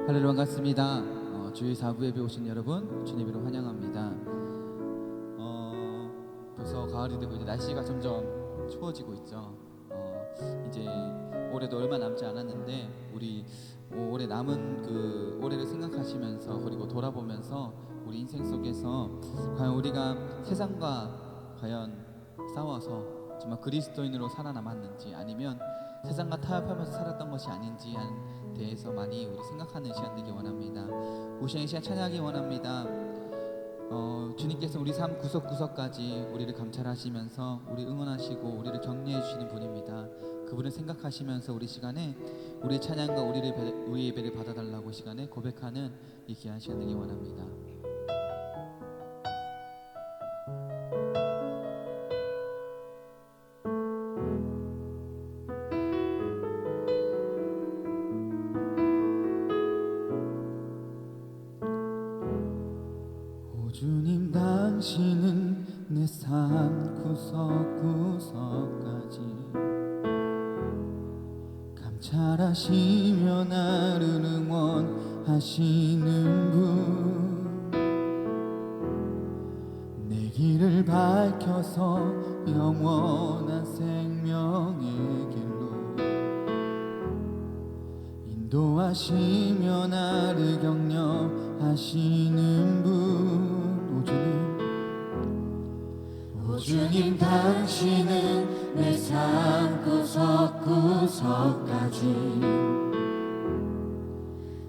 할렐루야, 반갑습니다. 주일 4부 예배 오신 여러분 주님으로 환영합니다. 벌써 가을이 되고 이제 날씨가 점점 추워지고 있죠. 이제 올해도 얼마 남지 않았는데 우리 올해 남은 그 올해를 생각하시면서 그리고 돌아보면서 우리 인생 속에서 과연 우리가 세상과 과연 싸워서 정말 그리스도인으로 살아남았는지, 아니면 세상과 타협하면서 살았던 것이 아닌지에 대해서 많이 우리 생각하는 시간 되기 원합니다. 우시한 시간 찬양하기 원합니다. 주님께서 우리 삶 구석구석까지 우리를 감찰하시면서 우리 응원하시고 우리를 격려해 주시는 분입니다. 그분을 생각하시면서 우리 시간에 우리 찬양과 우리 예배를 받아달라고 시간에 고백하는 이 귀한 시간 되기 원합니다. 주님, 당신은 내 삶 구석구석까지 감찰하시며 나를 응원하시는 분, 내 길을 밝혀서 영원한 생명의 길로 인도하시며 나를 격려하시는 분. 주님, 당신은 내 삶 구석구석까지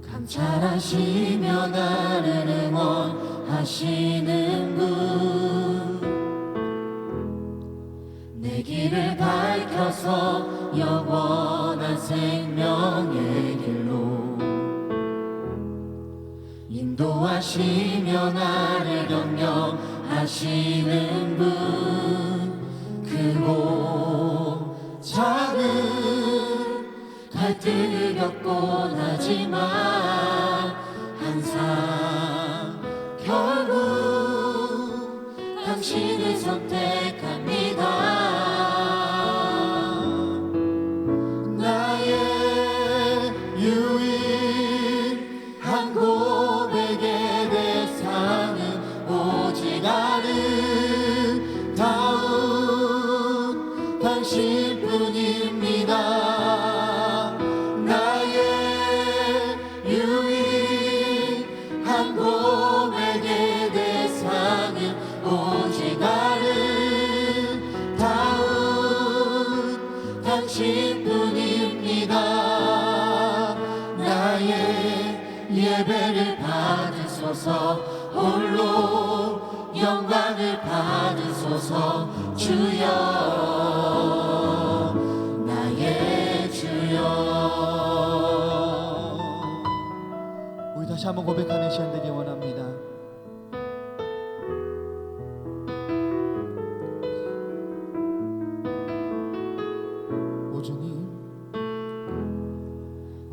감찰하시며 나를 응원하시는 분, 내 길을 밝혀서 영원한 생명의 길로 인도하시며 나를 격려하시는 분, 크고 작은 갈등을 겪곤 하지만 항상 결국 당신을 선택합니다. 나의 유일한 고백의 대상은 오직 아름다운 당신뿐입니다. 나의 유일한 고백의 대상은 오직 아름다운 당신뿐입니다. 나의 예배를 받으소서, 홀로 영광을 받으소서. 주여, 나의 주여. 우리 다시 한번 고백하는 시간 되기 원합니다.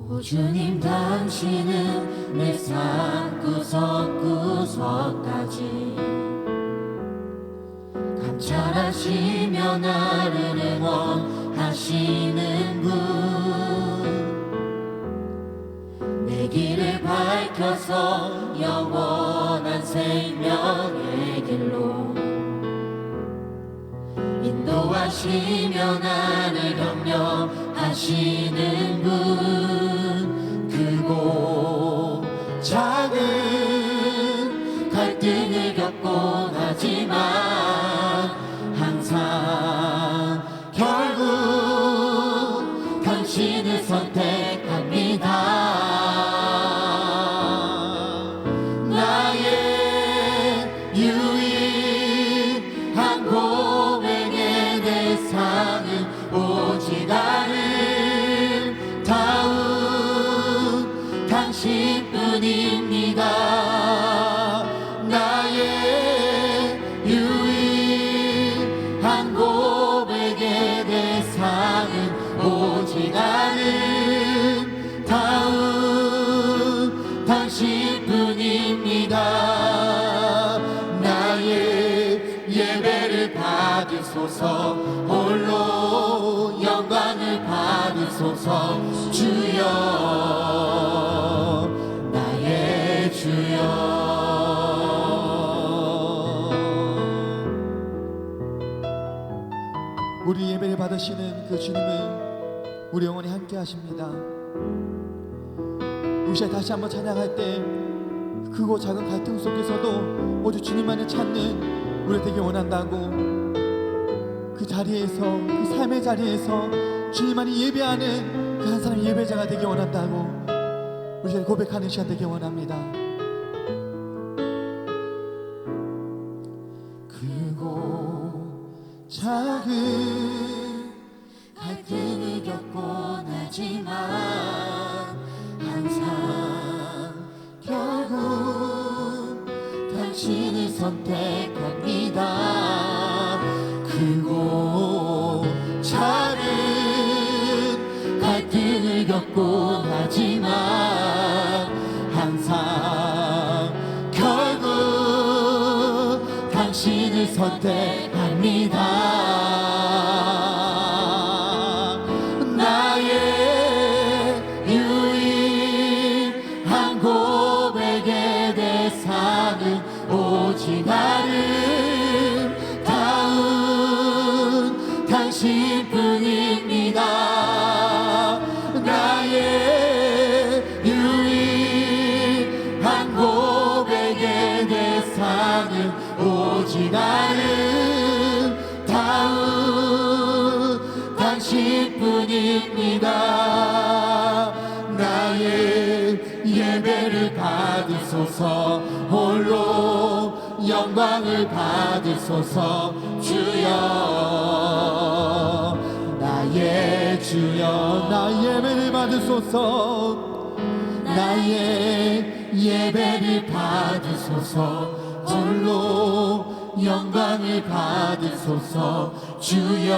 오 주님, 당신은 내 삶 구석구석까지 감찰하시며 나를 응원하시는 분, 내 길을 밝혀서 영원한 생명의 길로 인도하시며 나를 격려하시는 분, 크고 작은 갈등을 겪곤 하지만 항상 결국 당신을 선택합니다. 나의 유일한 고백의 대상은 오직 아름다운 받으소서. 홀로 영광을 받으소서. 주여 나의 주여. 우리 예배를 받으시는 그 주님을 우리 영원히 함께 하십니다. 우리 시간 다시 한번 찬양할 때 크고 작은 갈등 속에서도 오직 주님만을 찾는 우리 되게 원한다고, 그 자리에서, 그 삶의 자리에서 주님만이 예배하는 그 한 사람 예배자가 되게 원한다고 우리 시간 고백하는 시간 되게 원합니다. 크고 작은 갈등을 겪곤 하지만 항상 결국 당신을 선택합니다. 크고 작은 갈등을 겪곤 하지만 항상 결국 당신을 선택합니다. 나의 유일한 고백의 대상은 오직 아름다운 당신뿐입니다. 나의 유일한 고백의 대상은 오직 아름다운 당신뿐입니다. 나의 예배를 받으소서. 홀로 영광을 받으소서. 주여 나의 주여. 나의 예배를 받으소서. 나의 예배를 받으소서. 홀로 영광을 받으소서. 주여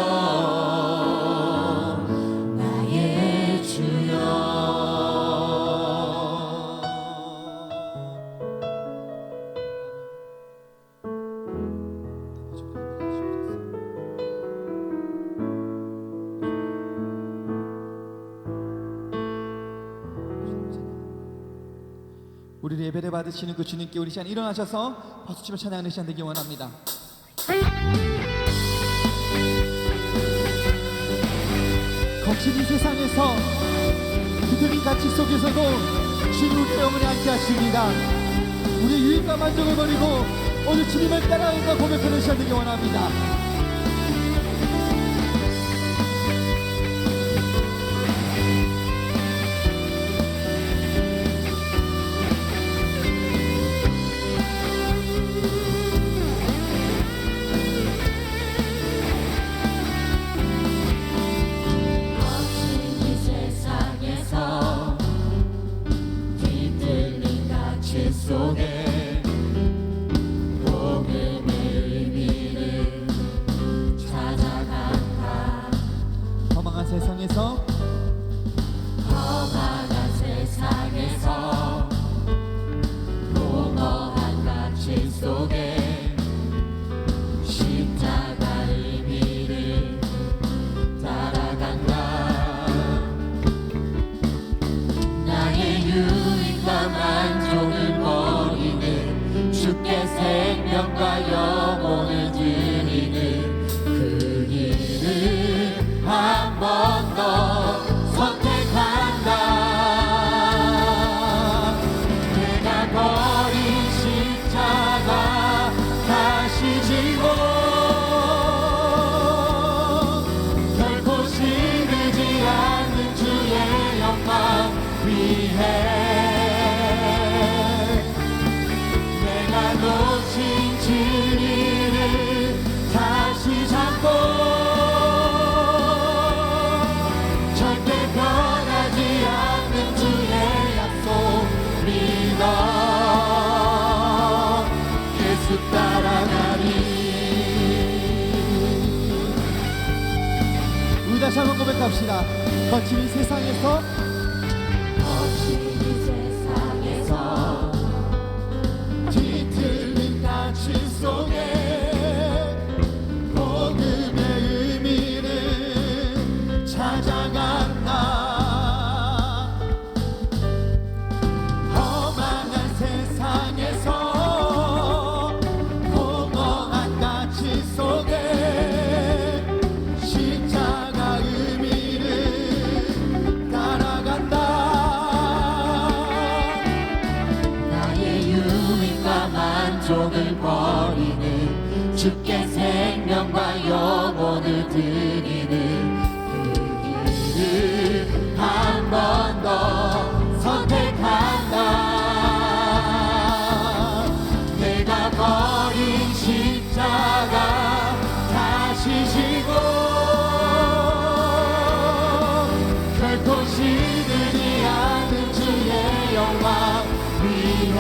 나의 주여. 우리를 예배를 받으시는 그 주님께 우리 시간 일어나셔서 박수치며 찬양하는 시간 되기 원합니다. 거친 이 세상에서 그들의 가치 속에서도 주님 우리 영원히 함께 하십니다. 우리의 유익과 만족을 버리고 오늘 주님을 따라가는 고백하는 시간 되기 원합니다. 속에 복음의 의미를 찾아간다. 험한 세상에서 험한 세상에서 공허한 가치 속에 십자가 의미를 따라간다. 나의 유익과 만족을 주께 생명과 영혼을 드리는 그 길을 한 번 더 선택한다. 내가 버린 십자가 다시 지고 결코 시들지 않는 주의 영광 위해 놓친 진리를 다시 잡고 절대 변하지 않는 주의 약속 믿어 예수 따라가리. 우리 다시 한번 고백합시다. 거친 이 세상에서 뒤틀린 가치 속에 복음의 만족을 버리는 주께 생명과 영혼을 드리는 그 길을 한 번 더 선택한다. 내가 버린 십자가 다시 지고 결코 시들지 않는 주의 영광 위해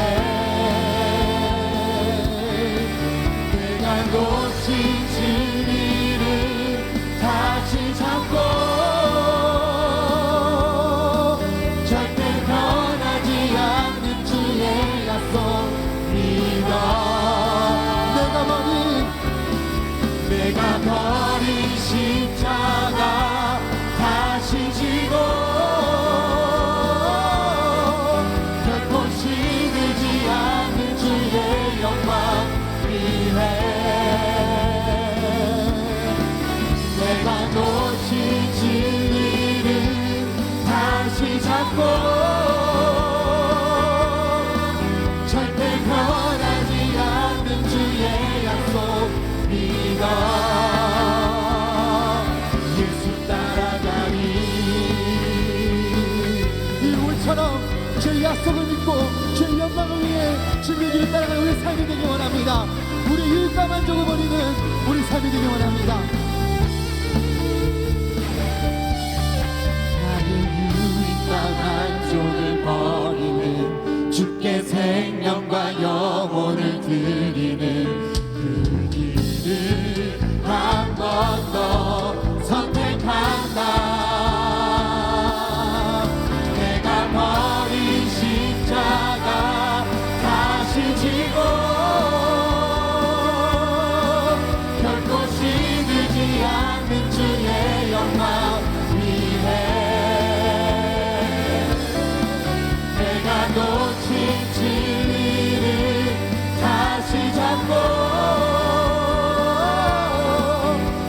내가 놓친 진리를 다시 잡고 절대 변하지 않는 주의 약속 믿어. 내가 버린 십자가 다시 지고 결코 시들지 않는 주의 영광 위해 내가 놓친 진리를 다시 잡고 절대 변하지 않는 주의 약속 믿어. 예수 따라가리. 이 우리처럼 주의 약속을 믿고 주의 영광을 위해 주의 길을 따라가는 우리 삶이 되기 원합니다. 우리 유익과 만족을 버리는 우리 삶이 되기 원합니다. 나의 유익과 만족을 버리는 주께 생명과 영혼을 드리는 그 길을 한 번 더 선택한다. 내가 버린 십자가 다시 지고 결코 시들지 않는 주의 영광 위해 내가 놓친 진리를 다시 잡고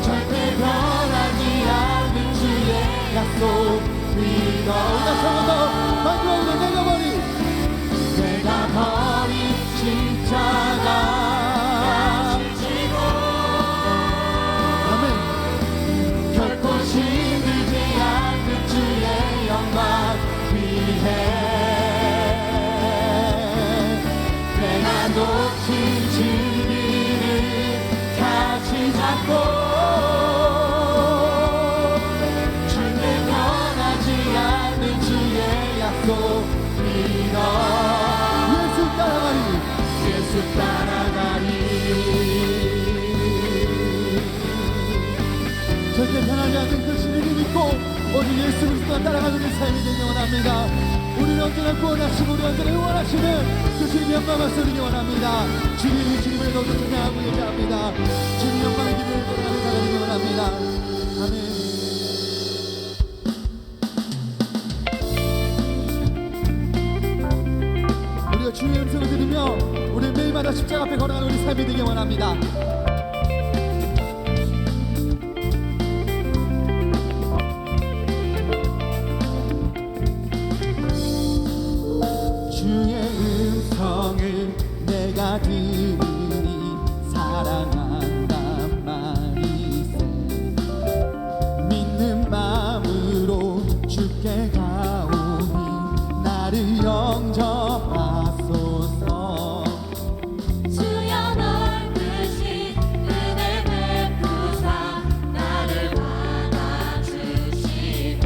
절대 변하지 않는 주의 약속 믿어. 다시 한 번 더 마지막으로 내가 버린 십자가 다시 지고 아멘. 결코 시들지 않는 주의 영광 위해 내가 놓친 진리를 다시 잡고 절대 변하지 않는 주의 약속 믿어. 예수 따라가리. 절대 변하지 않는 그 진리를 믿고 오직 예수 그리스도가 따라가는 우리 삶이 되기 원합니다. 우리를 언제나 구원하시고 우리 언제나 응원하시는 그 주님의 영광을 소리기 원합니다. 주님이 주님을 너무 찬양하고 얘기합니다. 주님 영광의 길을 걸어가는 자가 되기 원합니다. 아멘. 우리가 주님의 음성을 들으며 우리 매일마다 십자가 앞에 걸어가는 우리 삶이 되기 원합니다. 주의 음성을 내가 들으니 사랑한단 말이세. 믿는 마음으로 주께 가오니 나를 영접하소서. 주여 넓으신 은혜 베푸사 나를 받아주시고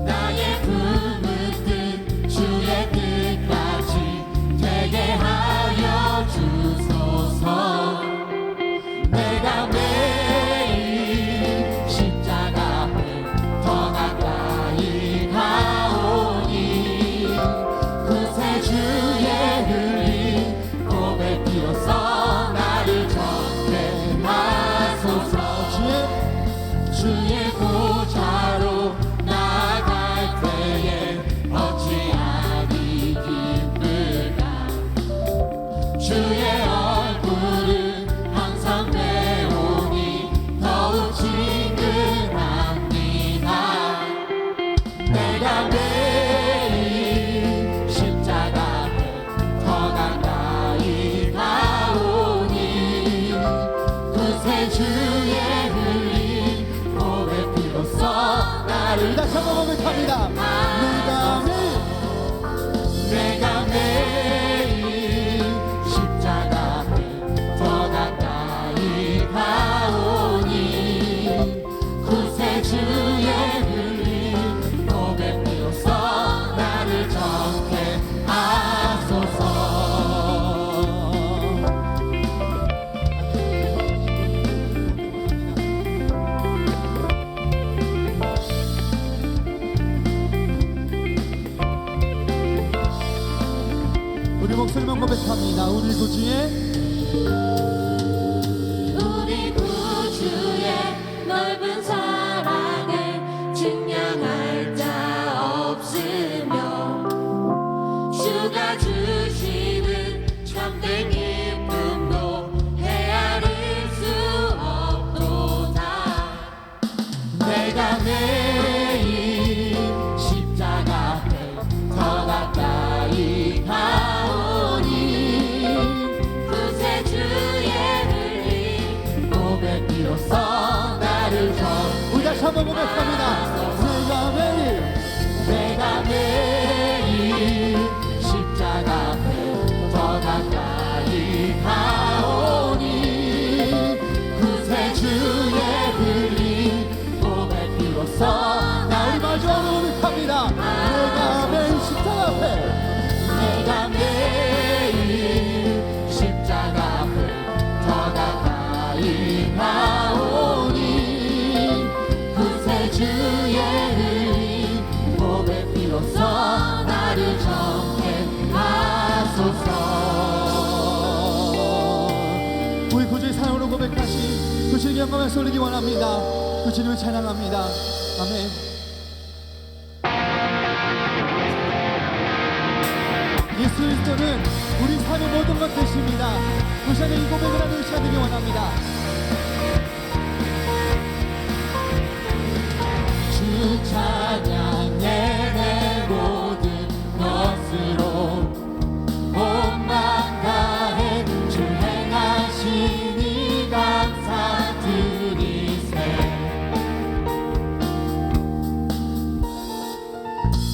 나의 품은 뜻 주의 뜻까지 되게 하여 주소서. 내가 매일 십자가 앞에 더 가까이 가오니 구세 주의 흘린 고백 비로소 나를 전개하소서. 주의 보좌로 나아갈 때에 어찌하리 기쁠까. 주의 얼굴을 항상 배우니 더욱 친근합니다. 내가 매일 십자가 앞에 더 가까이 구세주의 흘린 몸의 피로써 나를 다시 한번 고백합니다. 내가 매일 십자가 앞에 더 가까이 가오니 구세주의 흘린 몸의 피로써 나를 정케 하소서. 우리 목소리만 고백합니다. 우리 구주의 우리 구주의 넓은 사랑을 증명할 자 없으며 주가 주시는 참된 기쁨도 헤아릴 수 없도다. 내가 매일 십자가 앞에 더 가까이 가오니 구세주의 흘린 몸의 피로써 나를 우리 다시 한번 고백합니다. 내가 매일 십자가 앞에 더 가까이 가오니 구세주의 흘린 몸의 피로써 나 우리 마지막으로 고백합니다. 내가 매일 십자가 앞에 내가 매일 십자가 앞에 더 가까이 가오니 구세주의 흘린 몸의 피로써 나를 정케 하소서. 우리 구주의 사랑으로 고백하신 그 주님의 영광을 올리기 원합니다. 그 주님을 찬양합니다. 아멘. 예수 그리스도는 우리 삶의 모든 것 되십니다. 그 시간에 이 고백을 하는 시간 되기 원합니다. 주 찬양해 내 모든 것으로 몸만 다해 주 행하신 이 감사드리세.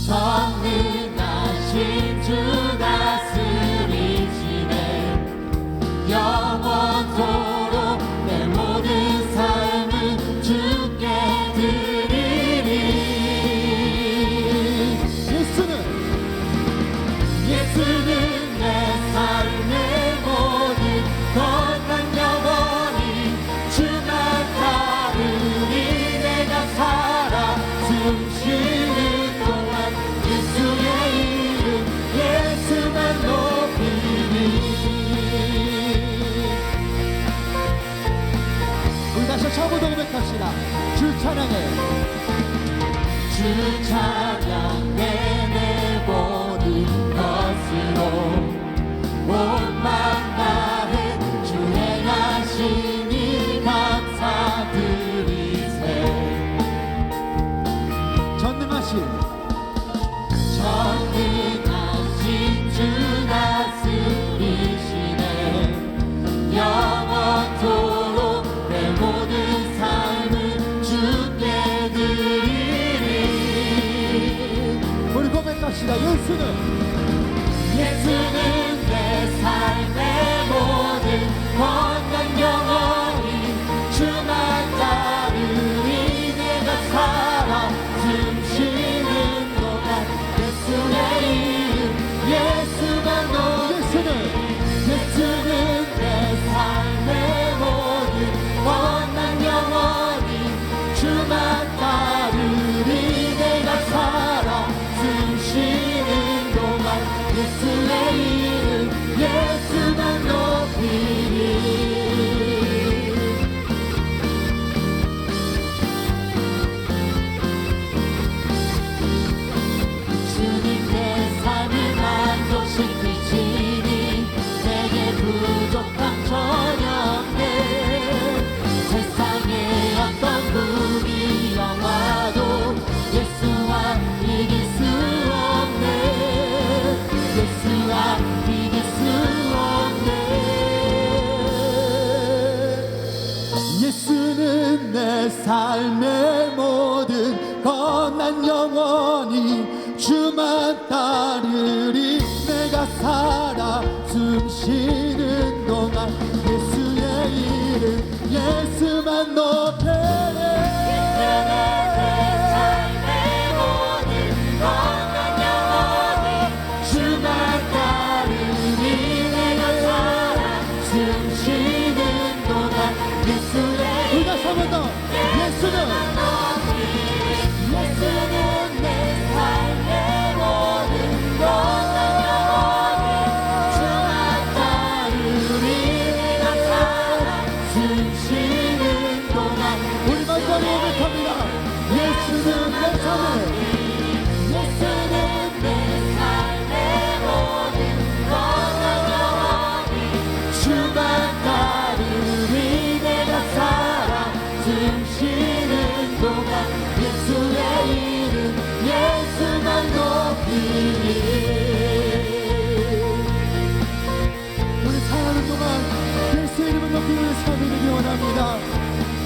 전능하신 주 다스리시네. 영원토록 내 모든 삶을 주께 드리리. 예수는 내 삶의 모든 건강 영원히 주만 따르니 내가 살아 숨쉬는 동안 예수의 이름 예수만 높이니. 우리 다시 처음부터 고백합시다. 주 찬양해. 주 찬양해 내 모든 것으로 몸만 다해 주 행하신 이 감사드리세. 전능하신 주 다스리시네. 영원토록 내 모든 삶을 주께 드리리. 우리 고백합시다. 예수는 내 삶의 모든 건강 영원히 주만 따르니 내가 살아 숨쉬는 동안 예수의 이름 예수만 높이니. 예수는 내 삶의 모든 건강 영원히 주만 따르니 내가 살아 숨쉬는 동안 예수의 이름 예수는 내 삶의 모든 것 난 영원히 주만 따르리 내가 살아 숨쉬는 동안 예수의 이름 예수만 높여내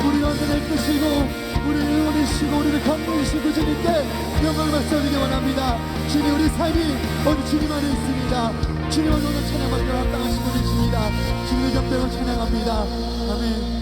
우리 언제나 이끄시고 우리를 원하시고 우리를 건너주시고 주님께 영광을 받쳐드리기 원합니다. 주님 우리 삶이 오늘 주님 안에 있습니다. 주님 오늘 찬양받기로 합당하신 분이십니다. 주님의 경배를 찬양합니다. 아멘.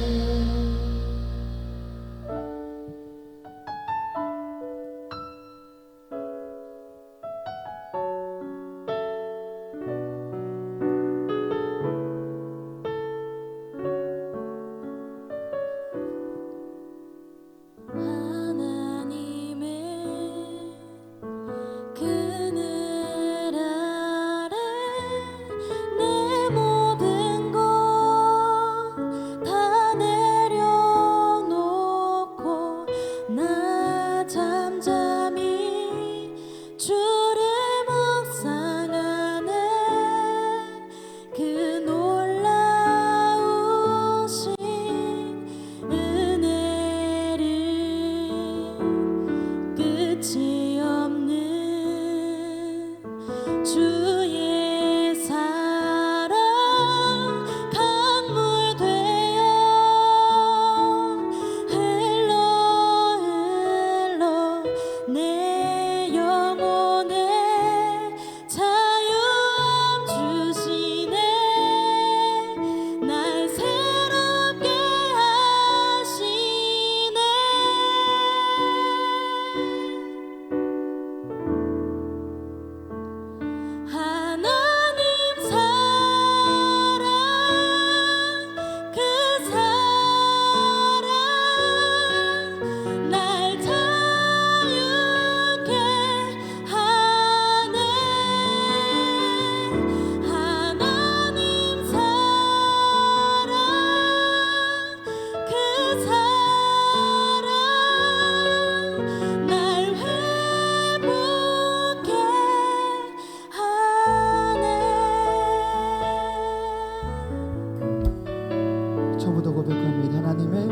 저부터 고백합니다. 하나님의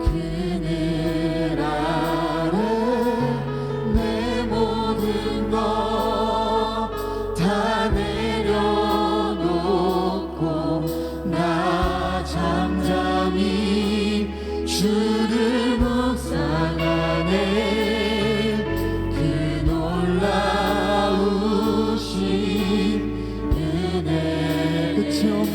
그늘 아래 내 모든 것 다 내려놓고 나 잠잠히 주를 묵상하네 그 놀라우신 끝이 없는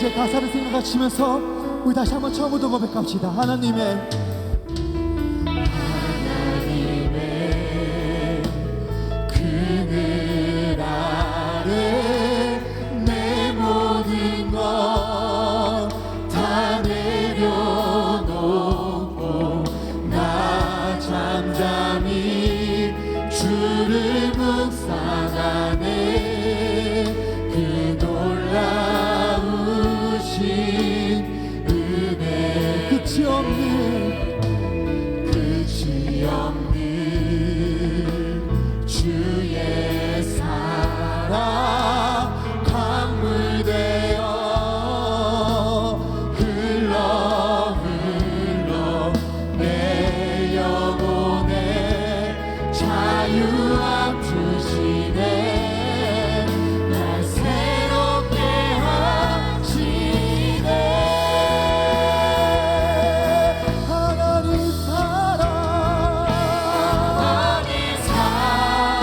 이제 가사를 생각하시면서 우리 다시 한번 처음부터 고백합시다. 하나님의 그늘 아래 내 모든 것 다 내려놓고 나 잠잠히 주를 묵상하네. 그 놀라우신 은혜 끝이 없는 주의 사랑 강물 되어 흘러 내 영혼에 자유함 주시네. 날 새롭게 하시네. 하나님 사랑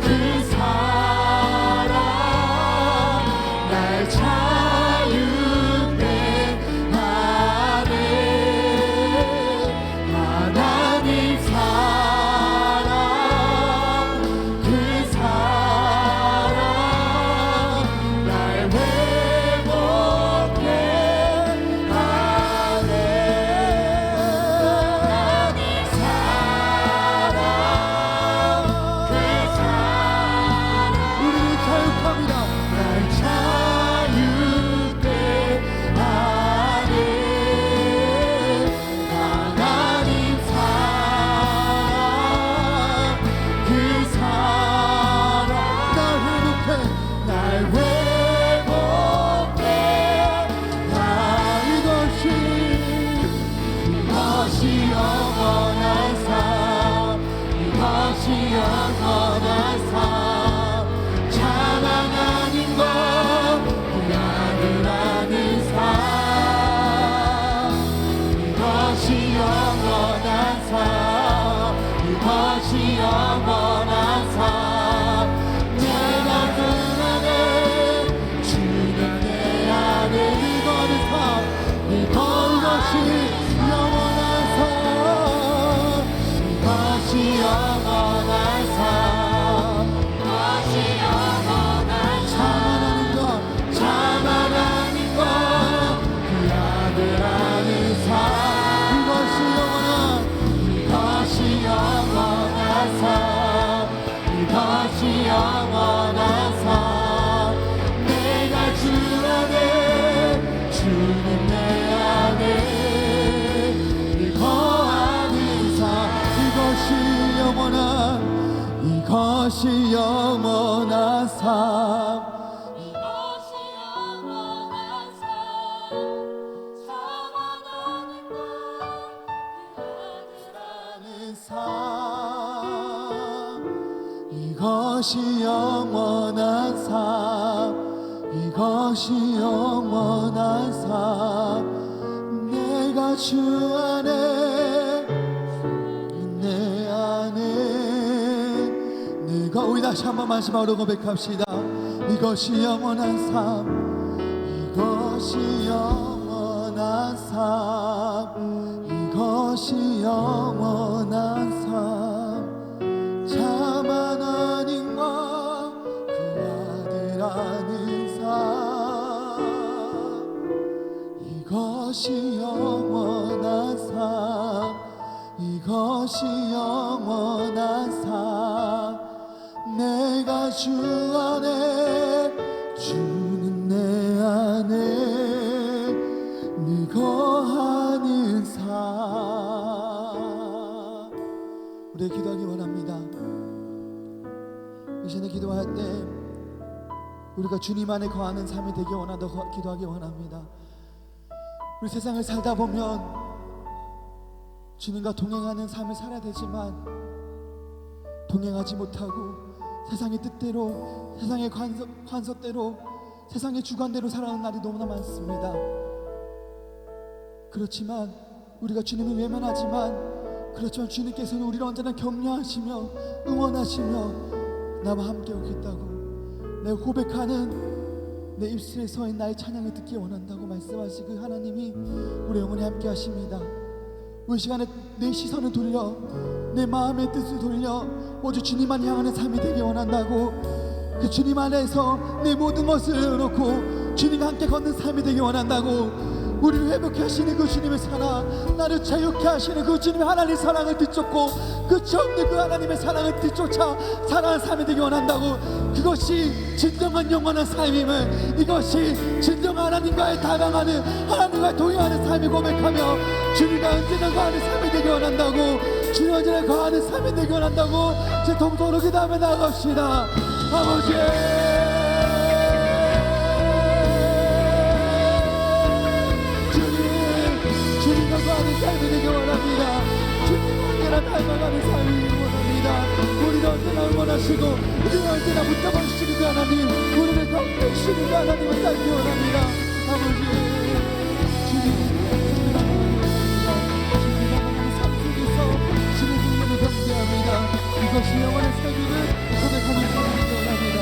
그 사랑 날 자유케 하네. 하나님 사랑 그 사랑 날 회복해 하네. 하나님 사랑 그 사랑 우리를 자유합니다. 날 자유케 하네. 하나님 사랑 그 사랑 날 회복해 날 회복해 이것이 영원한 삶. 이것이 영원한 삶. 자만하는 것 그 아들하는 삶. 이것이 영원한 삶. 이것이 영원한 삶. 내가 그 안에 주는 내 안에 이것이 영원한 삶. 이것이 영원한 삶. 이것이 영원한 삶. 자만하는 것 그 아들하는 삶. 이것이 영원한 삶. 이것이 영원한 삶. 내가 주 안에 주는 내 안에 거하는 삶. 이것이 영원한 삶 이것이 영원한 삶 자만하는 것그 아들하는 삶 이것이 영원한 삶 이것이 영원한 삶 내가 주 안에 내 안에 내가 우리 다시 한번 마지막으로 고백합시다. 이것이 영원한 삶 이것이 영원한 삶 이것이 영원한 삶 자만하는 것그 아들하는 삶 이것이 영원한 삶 이것이 영원한 삶 내가 주 안에 주는 내 안에 늘 거하는 삶 우리 기도하기 원합니다. 이 시간에 기도할 때 우리가 주님 안에 거하는 삶이 되기 원한다 기도하기 원합니다. 우리 세상을 살다 보면 주님과 동행하는 삶을 살아야 되지만 동행하지 못하고 세상의 뜻대로 세상의 관섭대로 세상의 주관대로 살아가는 날이 너무나 많습니다. 그렇지만 우리가 주님을 외면하지만 그렇지만 주님께서는 우리를 언제나 격려하시며 응원하시며 나와 함께 오겠다고 내가 고백하는 내 입술에 서인 나의 찬양을 듣기 원한다고 말씀하시 그 하나님이 우리 영혼에 함께 하십니다. 이 시간에 내 시선을 돌려 내 마음의 뜻을 돌려 오직 주님만 향하는 삶이 되기 원한다고, 그 주님 안에서 내 모든 것을 놓고 주님과 함께 걷는 삶이 되기 원한다고, 우리를 회복해 하시는 그 주님의 사랑, 나를 자유케 하시는 그 주님의 하나님의 사랑을 뒤쫓고 끝이 없는 그 하나님의 사랑을 뒤쫓아 살아가는 삶이 되기 원한다고. 그것이 진정한 영원한 삶임을, 이것이 진정한 하나님과의 다가가는, 하나님과 동행하는 삶이 고백하며 주님과 언제나 거하는 삶이 되기 원한다고, 주님 언제나 거하는 삶이 되기 원한다고. 제 동서로 그 다음에 나아갑시다. 아버지, 주님과 거하는 삶이 되기 원합니다. 주님과 언제나 닮아가는 삶이 되기 원합니다. 우리를 언제나 응원하시고 우리를 언제나 붙잡아주시는 그 하나님, 우리를 건너주시는 그 하나님을 따르기 원합니다. 아버지, 주님과 삶 속에서 주님의 능력을 경배합니다. 이것이 영원의 삶임을 고백하는 삶이 되기 원합니다.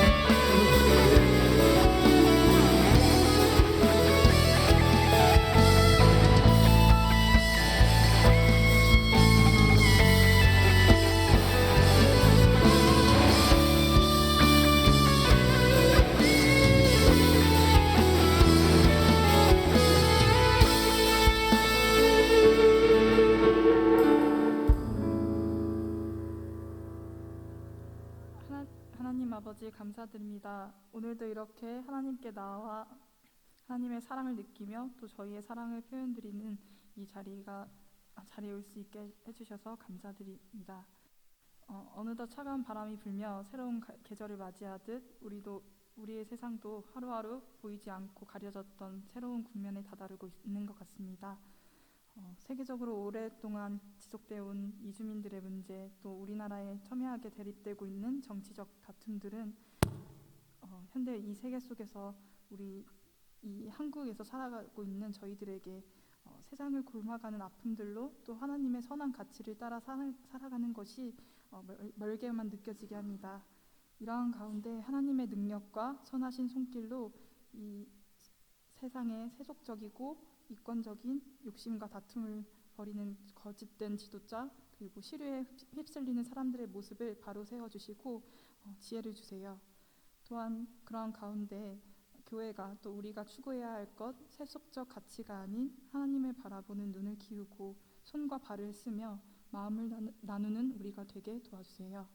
하나님 아버지 감사드립니다. 오늘도 이렇게 하나님께 나와 하나님의 사랑을 느끼며 또 저희의 사랑을 표현드리는 이 자리에 올 수 있게 해주셔서 감사드립니다. 어느덧 차가운 바람이 불며 새로운 계절을 맞이하듯 우리의 세상도 하루하루 보이지 않고 가려졌던 새로운 국면에 다다르고 있는 것 같습니다. 세계적으로 오랫동안 지속되어 온 이주민들의 문제, 또 우리나라에 첨예하게 대립되고 있는 정치적 다툼들은 현대 이 세계 속에서 우리 이 한국에서 살아가고 있는 저희들에게 세상을 곪아가는 아픔들로 또 하나님의 선한 가치를 따라 살아가는 것이 멀게만 느껴지게 합니다. 이러한 가운데 하나님의 능력과 선하신 손길로 이 세상에 세속적이고 이권적인 욕심과 다툼을 벌이는 거짓된 지도자, 그리고 시류에 휩쓸리는 사람들의 모습을 바로 세워주시고 지혜를 주세요. 또한 그러한 가운데 교회가 또 우리가 추구해야 할 것, 세속적 가치가 아닌 하나님을 바라보는 눈을 기울고 손과 발을 쓰며 마음을 나누는 우리가 되게 도와주세요.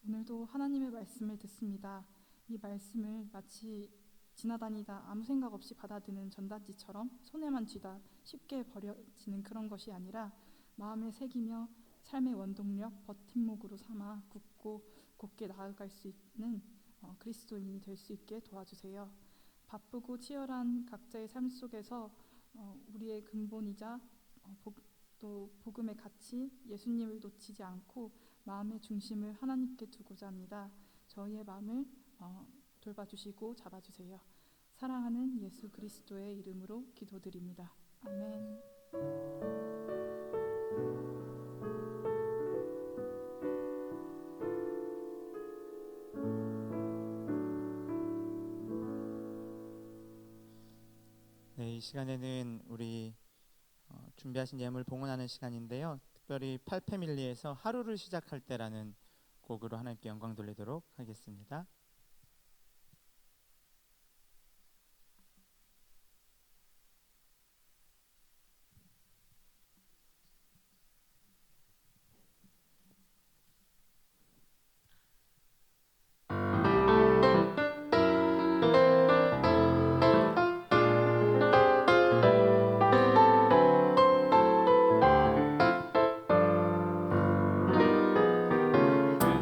오늘도 하나님의 말씀을 듣습니다. 이 말씀을 마치 지나다니다 아무 생각 없이 받아드는 전단지처럼 손에만 쥐다 쉽게 버려지는 그런 것이 아니라 마음에 새기며 삶의 원동력, 버팀목으로 삼아 굳고 곧게 나아갈 수 있는 그리스도인이 될 수 있게 도와주세요. 바쁘고 치열한 각자의 삶 속에서 우리의 근본이자 또 복음의 가치, 예수님을 놓치지 않고 마음의 중심을 하나님께 두고자 합니다. 저희의 마음을 돌봐주시고 잡아주세요. 사랑하는 예수 그리스도의 이름으로 기도드립니다. 아멘. 네, 이 시간에는 우리 준비하신 예물 봉헌하는 시간인데요. 특별히 8패밀리에서 하루를 시작할 때라는 곡으로 하나님께 영광 돌리도록 하겠습니다.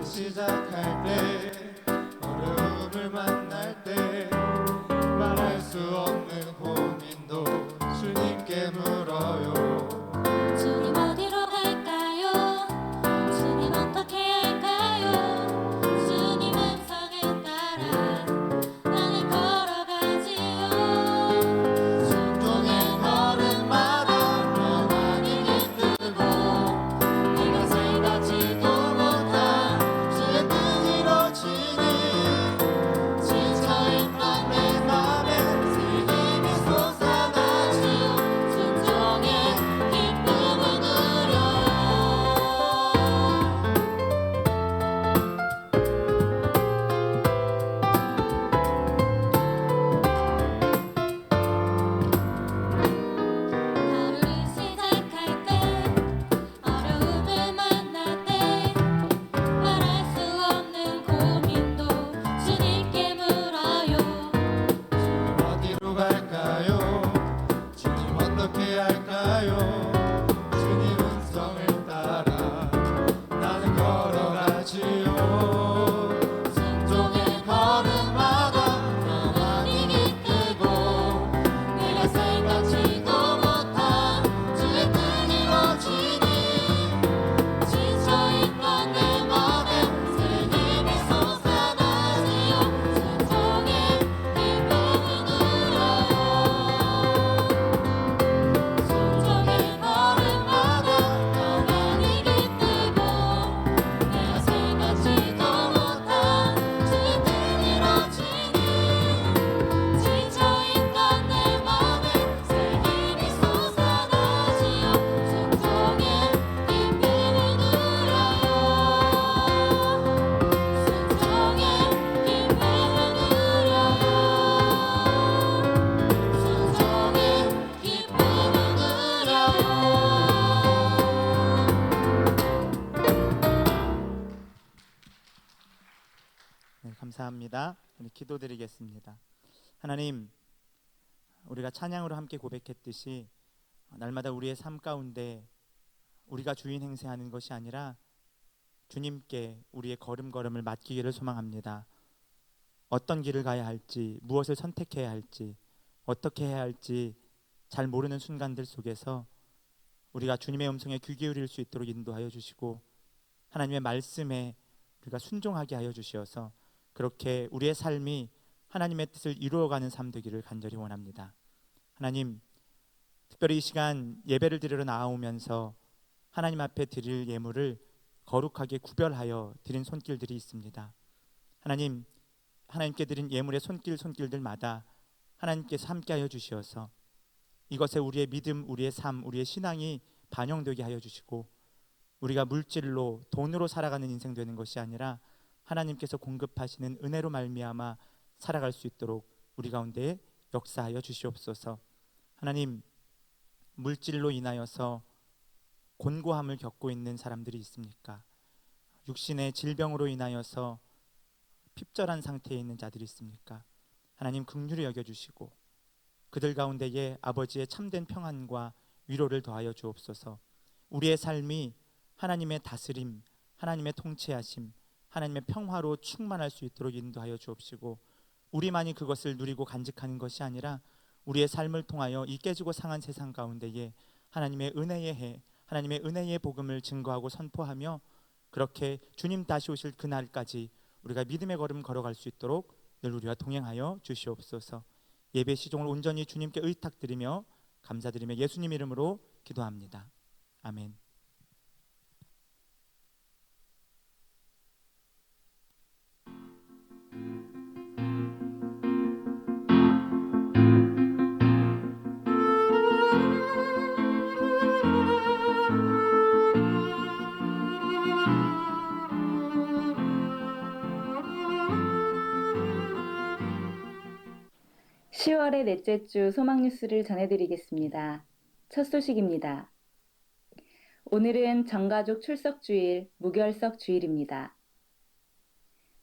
시작할 때 감사합니다. 우리 기도드리겠습니다. 하나님, 우리가 찬양으로 함께 고백했듯이 날마다 우리의 삶 가운데 우리가 주인 행세하는 것이 아니라 주님께 우리의 걸음걸음을 맡기기를 소망합니다. 어떤 길을 가야 할지, 무엇을 선택해야 할지, 어떻게 해야 할지 잘 모르는 순간들 속에서 우리가 주님의 음성에 귀 기울일 수 있도록 인도하여 주시고 하나님의 말씀에 우리가 순종하게 하여 주시어서 그렇게 우리의 삶이 하나님의 뜻을 이루어가는 삶 되기를 간절히 원합니다. 하나님, 특별히 이 시간 예배를 드리러 나아오면서 하나님 앞에 드릴 예물을 거룩하게 구별하여 드린 손길들이 있습니다. 하나님, 하나님께 드린 예물의 손길들마다 하나님께서 함께하여 주시어서 이것에 우리의 믿음, 우리의 삶, 우리의 신앙이 반영되게 하여 주시고 우리가 물질로 돈으로 살아가는 인생 되는 것이 아니라 하나님께서 공급하시는 은혜로 말미암아 살아갈 수 있도록 우리 가운데 역사하여 주시옵소서. 하나님, 물질로 인하여서 곤고함을 겪고 있는 사람들이 있습니까? 육신의 질병으로 인하여서 핍절한 상태에 있는 자들이 있습니까? 하나님 긍휼히 여겨주시고 그들 가운데에 아버지의 참된 평안과 위로를 더하여 주옵소서. 우리의 삶이 하나님의 다스림, 하나님의 통치하심, 하나님의 평화로 충만할 수 있도록 인도하여 주옵시고 우리만이 그것을 누리고 간직하는 것이 아니라 우리의 삶을 통하여 이 깨지고 상한 세상 가운데에 하나님의 은혜의 해, 하나님의 은혜의 복음을 증거하고 선포하며 그렇게 주님 다시 오실 그날까지 우리가 믿음의 걸음 걸어갈 수 있도록 늘 우리와 동행하여 주시옵소서. 예배 시종을 온전히 주님께 의탁드리며 감사드리며 예수님 이름으로 기도합니다. 아멘. (10월의) 넷째 주 소망 뉴스를 전해드리겠습니다. 첫 소식입니다. 오늘은 전가족 출석 주일, 무결석 주일입니다.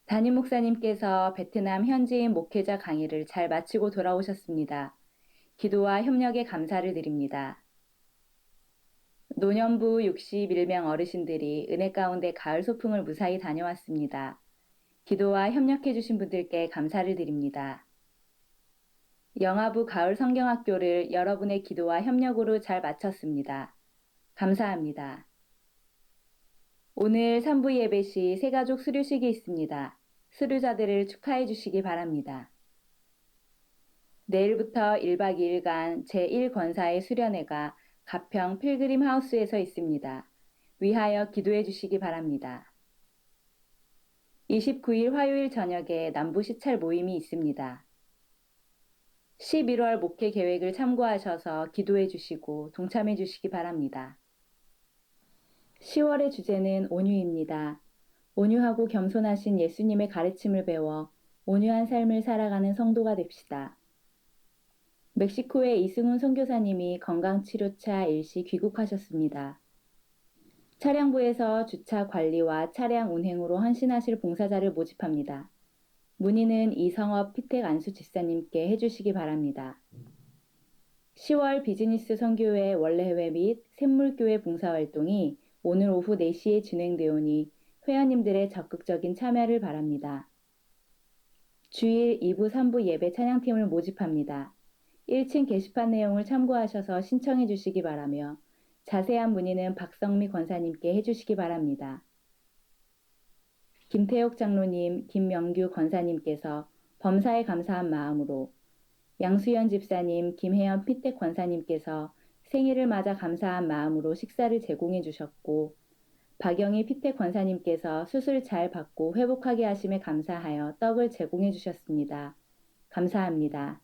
담임 목사님께서 베트남 현지인 목회자 강의를 잘 마치고 돌아오셨습니다. 기도와 협력에 감사를 드립니다. 노년부 61명 어르신들이 은혜 가운데 가을 소풍을 무사히 다녀왔습니다. 기도와 협력해 주신 분들께 감사를 드립니다. 영아부 가을 성경학교를 여러분의 기도와 협력으로 잘 마쳤습니다. 감사합니다. 오늘 3부 예배 시 새가족 수료식이 있습니다. 수료자들을 축하해 주시기 바랍니다. 내일부터 1박 2일간 제1권사의 수련회가 가평 필그림 하우스에서 있습니다. 위하여 기도해 주시기 바랍니다. 29일 화요일 저녁에 남부 시찰 모임이 있습니다. 11월 목회 계획을 참고하셔서 기도해 주시고 동참해 주시기 바랍니다. 10월의 주제는 온유입니다. 온유하고 겸손하신 예수님의 가르침을 배워 온유한 삶을 살아가는 성도가 됩시다. 멕시코의 이승훈 선교사님이 건강치료차 일시 귀국하셨습니다. 차량부에서 주차 관리와 차량 운행으로 헌신하실 봉사자를 모집합니다. 문의는 이성업 피택 안수 집사님께 해주시기 바랍니다. 10월 비즈니스 선교회 원래회회 및 샘물교회 봉사활동이 오늘 오후 4시에 진행되오니 회원님들의 적극적인 참여를 바랍니다. 주일 2부 3부 예배 찬양팀을 모집합니다. 1층 게시판 내용을 참고하셔서 신청해 주시기 바라며 자세한 문의는 박성미 권사님께 해주시기 바랍니다. 김태옥 장로님, 김명규 권사님께서 범사에 감사한 마음으로, 양수연 집사님, 김혜연 피택 권사님께서 생일을 맞아 감사한 마음으로 식사를 제공해 주셨고, 박영희 피택 권사님께서 수술 잘 받고 회복하게 하심에 감사하여 떡을 제공해 주셨습니다. 감사합니다.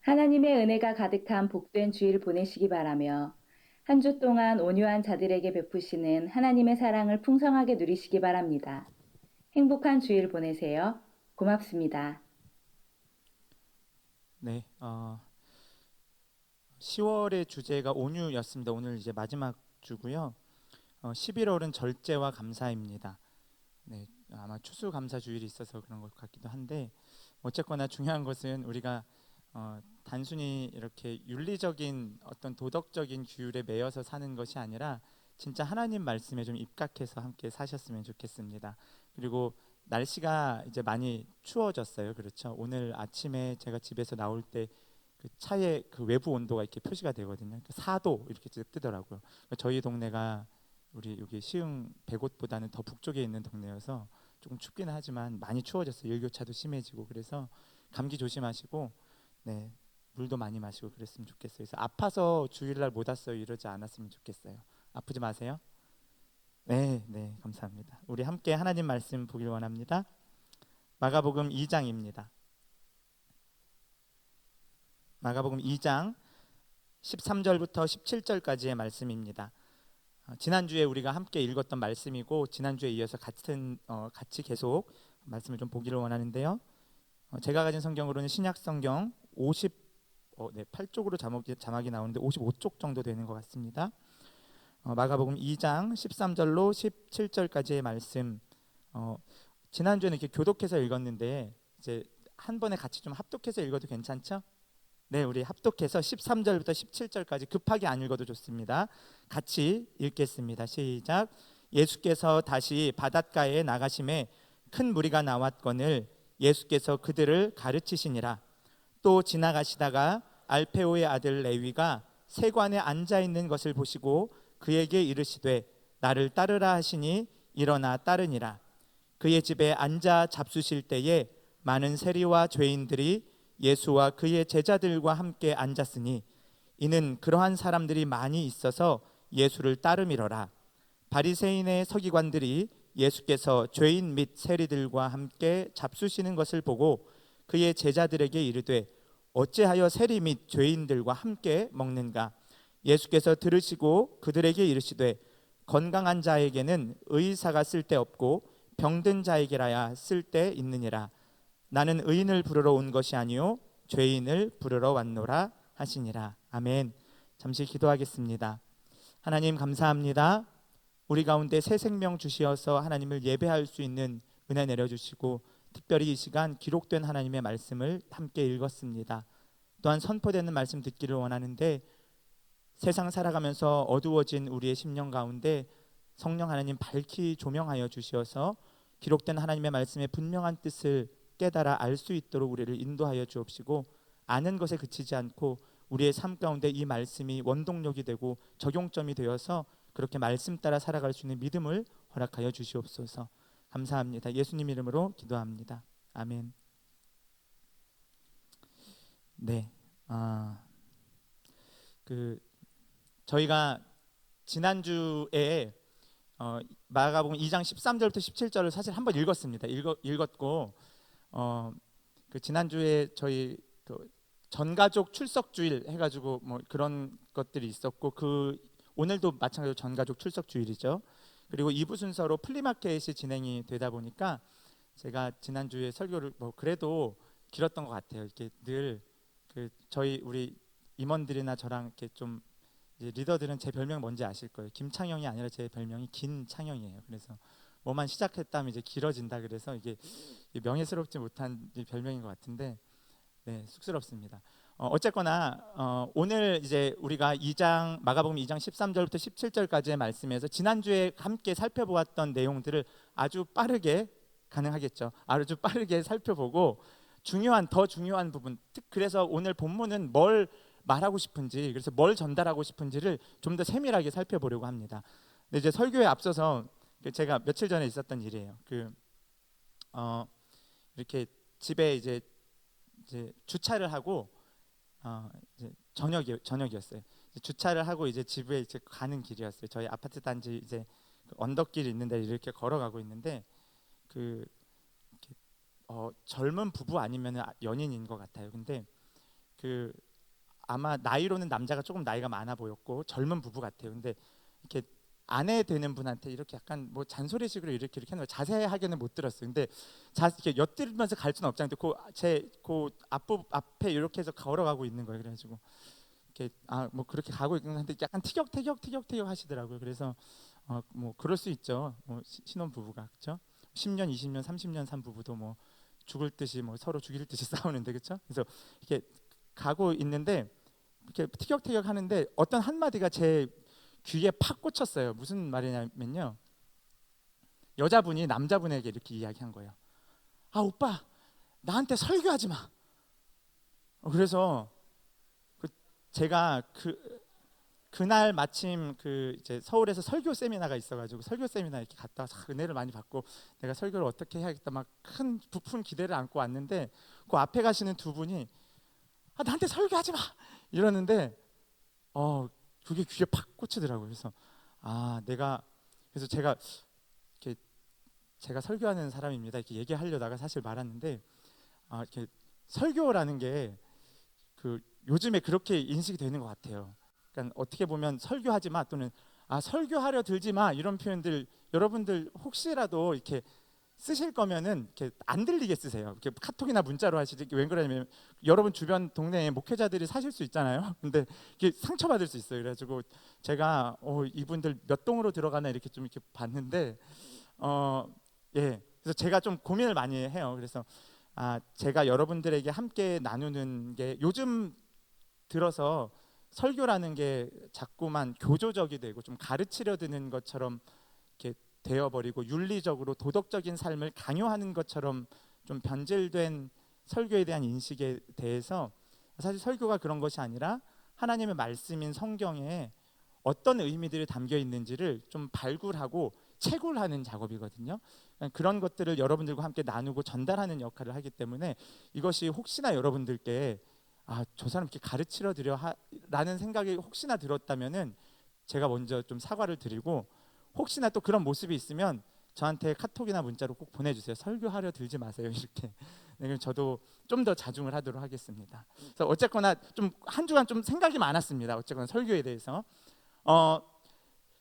하나님의 은혜가 가득한 복된 주일 보내시기 바라며 한 주 동안 온유한 자들에게 베푸시는 하나님의 사랑을 풍성하게 누리시기 바랍니다. 행복한 주일 보내세요. 고맙습니다. 네, 10월의 주제가 온유였습니다. 오늘 이제 마지막 주고요. 11월은 절제와 감사입니다. 네, 아마 추수감사 주일이 있어서 그런 것 같기도 한데 어쨌거나 중요한 것은 우리가 단순히 이렇게 윤리적인 어떤 도덕적인 규율에 매여서 사는 것이 아니라 진짜 하나님 말씀에 좀 입각해서 함께 사셨으면 좋겠습니다. 그리고 날씨가 이제 많이 추워졌어요. 그렇죠? 오늘 아침에 제가 집에서 나올 때 그 차에 그 외부 온도가 이렇게 표시가 되거든요. 4도 이렇게 뜨더라고요. 저희 동네가 우리 여기 시흥 백옷보다는 더 북쪽에 있는 동네여서 조금 춥기는 하지만 많이 추워졌어요. 일교차도 심해지고 그래서 감기 조심하시고 네, 물도 많이 마시고 그랬으면 좋겠어요. 그래서 아파서 주일날 못 왔어요 이러지 않았으면 좋겠어요. 아프지 마세요. 네, 네, 감사합니다. 우리 함께 하나님 말씀 보길 원합니다. 마가복음 2장입니다. 마가복음 2장 13절부터 17절까지의 말씀입니다. 지난주에 우리가 함께 읽었던 말씀이고 지난주에 이어서 같이 계속 말씀을 좀 보기를 원하는데요. 제가 가진 성경으로는 신약 성경 8쪽으로 자막이 나오는데 55쪽 정도 되는 것 같습니다. 마가복음 2장 13절로 17절까지의 말씀. 지난주에는 이렇게 교독해서 읽었는데 이제 한 번에 같이 좀 합독해서 읽어도 괜찮죠? 네, 우리 합독해서 13절부터 17절까지 급하게 안 읽어도 좋습니다. 같이 읽겠습니다. 시작. 예수께서 다시 바닷가에 나가심에 큰 무리가 나왔거늘 예수께서 그들을 가르치시니라. 또 지나가시다가 알페오의 아들 레위가 세관에 앉아 있는 것을 보시고 그에게 이르시되 나를 따르라 하시니 일어나 따르니라. 그의 집에 앉아 잡수실 때에 많은 세리와 죄인들이 예수와 그의 제자들과 함께 앉았으니 이는 그러한 사람들이 많이 있어서 예수를 따름이러라. 바리새인의 서기관들이 예수께서 죄인 및 세리들과 함께 잡수시는 것을 보고 그의 제자들에게 이르되 어찌하여 세리 및 죄인들과 함께 먹는가? 예수께서 들으시고 그들에게 이르시되 건강한 자에게는 의사가 쓸데없고 병든 자에게라야 쓸데 있느니라. 나는 의인을 부르러 온 것이 아니요 죄인을 부르러 왔노라 하시니라. 아멘. 잠시 기도하겠습니다. 하나님 감사합니다. 우리 가운데 새 생명 주시어서 하나님을 예배할 수 있는 은혜 내려주시고 특별히 이 시간 기록된 하나님의 말씀을 함께 읽었습니다. 또한 선포되는 말씀 듣기를 원하는데 세상 살아가면서 어두워진 우리의 심령 가운데 성령 하나님 밝히 조명하여 주시어서 기록된 하나님의 말씀의 분명한 뜻을 깨달아 알 수 있도록 우리를 인도하여 주옵시고 아는 것에 그치지 않고 우리의 삶 가운데 이 말씀이 원동력이 되고 적용점이 되어서 그렇게 말씀 따라 살아갈 수 있는 믿음을 허락하여 주시옵소서. 감사합니다. 예수님 이름으로 기도합니다. 아멘. 네, 저희가 지난주에 마가복음 2장 13절부터 17절을 사실 한번 읽었습니다. 읽었고 지난주에 저희 전가족 출석주일 해가지고 뭐 그런 것들이 있었고 오늘도 마찬가지로 전가족 출석주일이죠. 그리고 2부 순서로 플리마켓이 진행이 되다 보니까 제가 지난주에 설교를 그래도 길었던 것 같아요. 이렇게 늘 저희 우리 임원들이나 저랑 이렇게 좀 이제 리더들은 제 별명 뭔지 아실 거예요. 김창영이 아니라 제 별명이 긴창영이에요. 그래서 뭐만 시작했다면 이제 길어진다 그래서 이게 명예스럽지 못한 별명인 것 같은데 네, 쑥스럽습니다. 어쨌거나 오늘 이제 우리가 마가복음 2장 13절부터 17절까지의 말씀에서 지난주에 함께 살펴보았던 내용들을 아주 빠르게 가능하겠죠. 아주 빠르게 살펴보고 더 중요한 부분, 그래서 오늘 본문은 뭘 말하고 싶은지, 그래서 뭘 전달하고 싶은지를 좀 더 세밀하게 살펴보려고 합니다. 근데 이제 설교에 앞서서 제가 며칠 전에 있었던 일이에요. 이렇게 집에 이제 주차를 하고 이제 저녁이었어요. 주차를 하고 이제 집에 이제 가는 길이었어요. 저희 아파트 단지 이제 언덕길이 있는데 이렇게 걸어가고 있는데 젊은 부부 아니면 연인인 것 같아요. 근데 그 아마 나이로는 남자가 조금 나이가 많아 보였고 젊은 부부 같아요. 근데 이렇게 아내 되는 분한테 이렇게 약간 뭐 잔소리식으로 이렇게 하는 거 자세하게는 못 들었어요. 근데 이렇게 엿들면서 갈 수는 없잖아요. 그 앞에 이렇게 해서 걸어가고 있는 거예요. 그래가지고 이렇게 뭐 그렇게 가고 있긴 한데 약간 티격태격 하시더라고요. 그래서 뭐 그럴 수 있죠. 뭐 신혼 부부가 그렇죠. 10년, 20년, 30년 산 부부도 뭐 죽을 듯이 뭐 서로 죽일 듯이 싸우는데 그렇죠. 그래서 이렇게 가고 있는데 이렇게 티격태격 하는데 어떤 한 마디가 제 귀에 팍 꽂혔어요. 무슨 말이냐면요. 여자분이 남자분에게 이렇게 이야기한 거예요. 아 오빠 나한테 설교하지 마. 그래서 제가 그날 마침 이제 서울에서 설교 세미나가 있어가지고 설교 세미나 이렇게 갔다 와서 은혜를 많이 받고 내가 설교를 어떻게 해야겠다 막 큰 부푼 기대를 안고 왔는데 그 앞에 가시는 두 분이 나한테 설교하지 마 이러는데 그게 귀에 팍 꽂히더라고요. 그래서 그래서 제가 설교하는 사람입니다 이렇게 얘기하려다가 사실 말았는데 이렇게 설교라는 게 요즘에 그렇게 인식이 되는 것 같아요. 그러니까 어떻게 보면 설교하지 마 또는 설교하려 들지 마 이런 표현들 여러분들 혹시라도 이렇게 쓰실 거면은 이렇게 안 들리게 쓰세요. 이렇게 카톡이나 문자로 하시지. 왜 그러냐면 여러분 주변 동네에 목회자들이 사실 수 있잖아요. 근데 이게 상처받을 수 있어요. 그래가지고 제가 이분들 몇 동으로 들어가나 이렇게 좀 이렇게 봤는데 예. 그래서 제가 좀 고민을 많이 해요. 그래서 제가 여러분들에게 함께 나누는 게 요즘 들어서 설교라는 게 자꾸만 교조적이 되고 좀 가르치려 드는 것처럼 이렇게 되어버리고 윤리적으로 도덕적인 삶을 강요하는 것처럼 좀 변질된 설교에 대한 인식에 대해서 사실 설교가 그런 것이 아니라 하나님의 말씀인 성경에 어떤 의미들이 담겨 있는지를 좀 발굴하고 채굴하는 작업이거든요. 그런 것들을 여러분들과 함께 나누고 전달하는 역할을 하기 때문에 이것이 혹시나 여러분들께 저 사람 이렇게 가르치려 드려라는 생각이 혹시나 들었다면은 제가 먼저 좀 사과를 드리고 혹시나 또 그런 모습이 있으면 저한테 카톡이나 문자로 꼭 보내주세요. 설교하려 들지 마세요 이렇게. 네, 그럼 저도 좀 더 자중을 하도록 하겠습니다. 그래서 어쨌거나 좀 한 주간 좀 생각이 많았습니다. 어쨌거나 설교에 대해서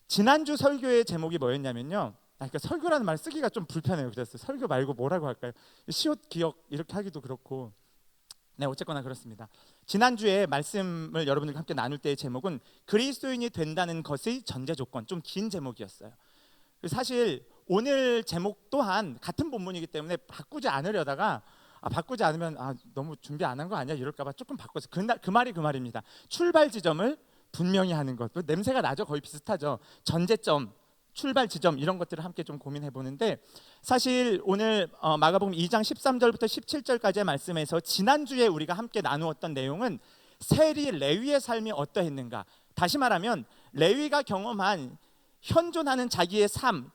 지난주 설교의 제목이 뭐였냐면요. 그러니까 설교라는 말 쓰기가 좀 불편해요. 그래서 설교 말고 뭐라고 할까요? 시옷 기억 이렇게 하기도 그렇고. 네, 어쨌거나 그렇습니다. 지난주에 말씀을 여러분들과 함께 나눌 때의 제목은 그리스도인이 된다는 것의 전제 조건. 좀 긴 제목이었어요. 사실 오늘 제목 또한 같은 본문이기 때문에 바꾸지 않으려다가 바꾸지 않으면 너무 준비 안 한 거 아니야 이럴까 봐 조금 바꿨어요. 그 말이 그 말입니다. 출발 지점을 분명히 하는 것. 냄새가 나죠. 거의 비슷하죠. 전제점, 출발 지점 이런 것들을 함께 좀 고민해 보는데 사실 오늘 마가복음 2장 13절부터 17절까지의 말씀에서 지난주에 우리가 함께 나누었던 내용은 세리 레위의 삶이 어떠했는가. 다시 말하면 레위가 경험한 현존하는 자기의 삶,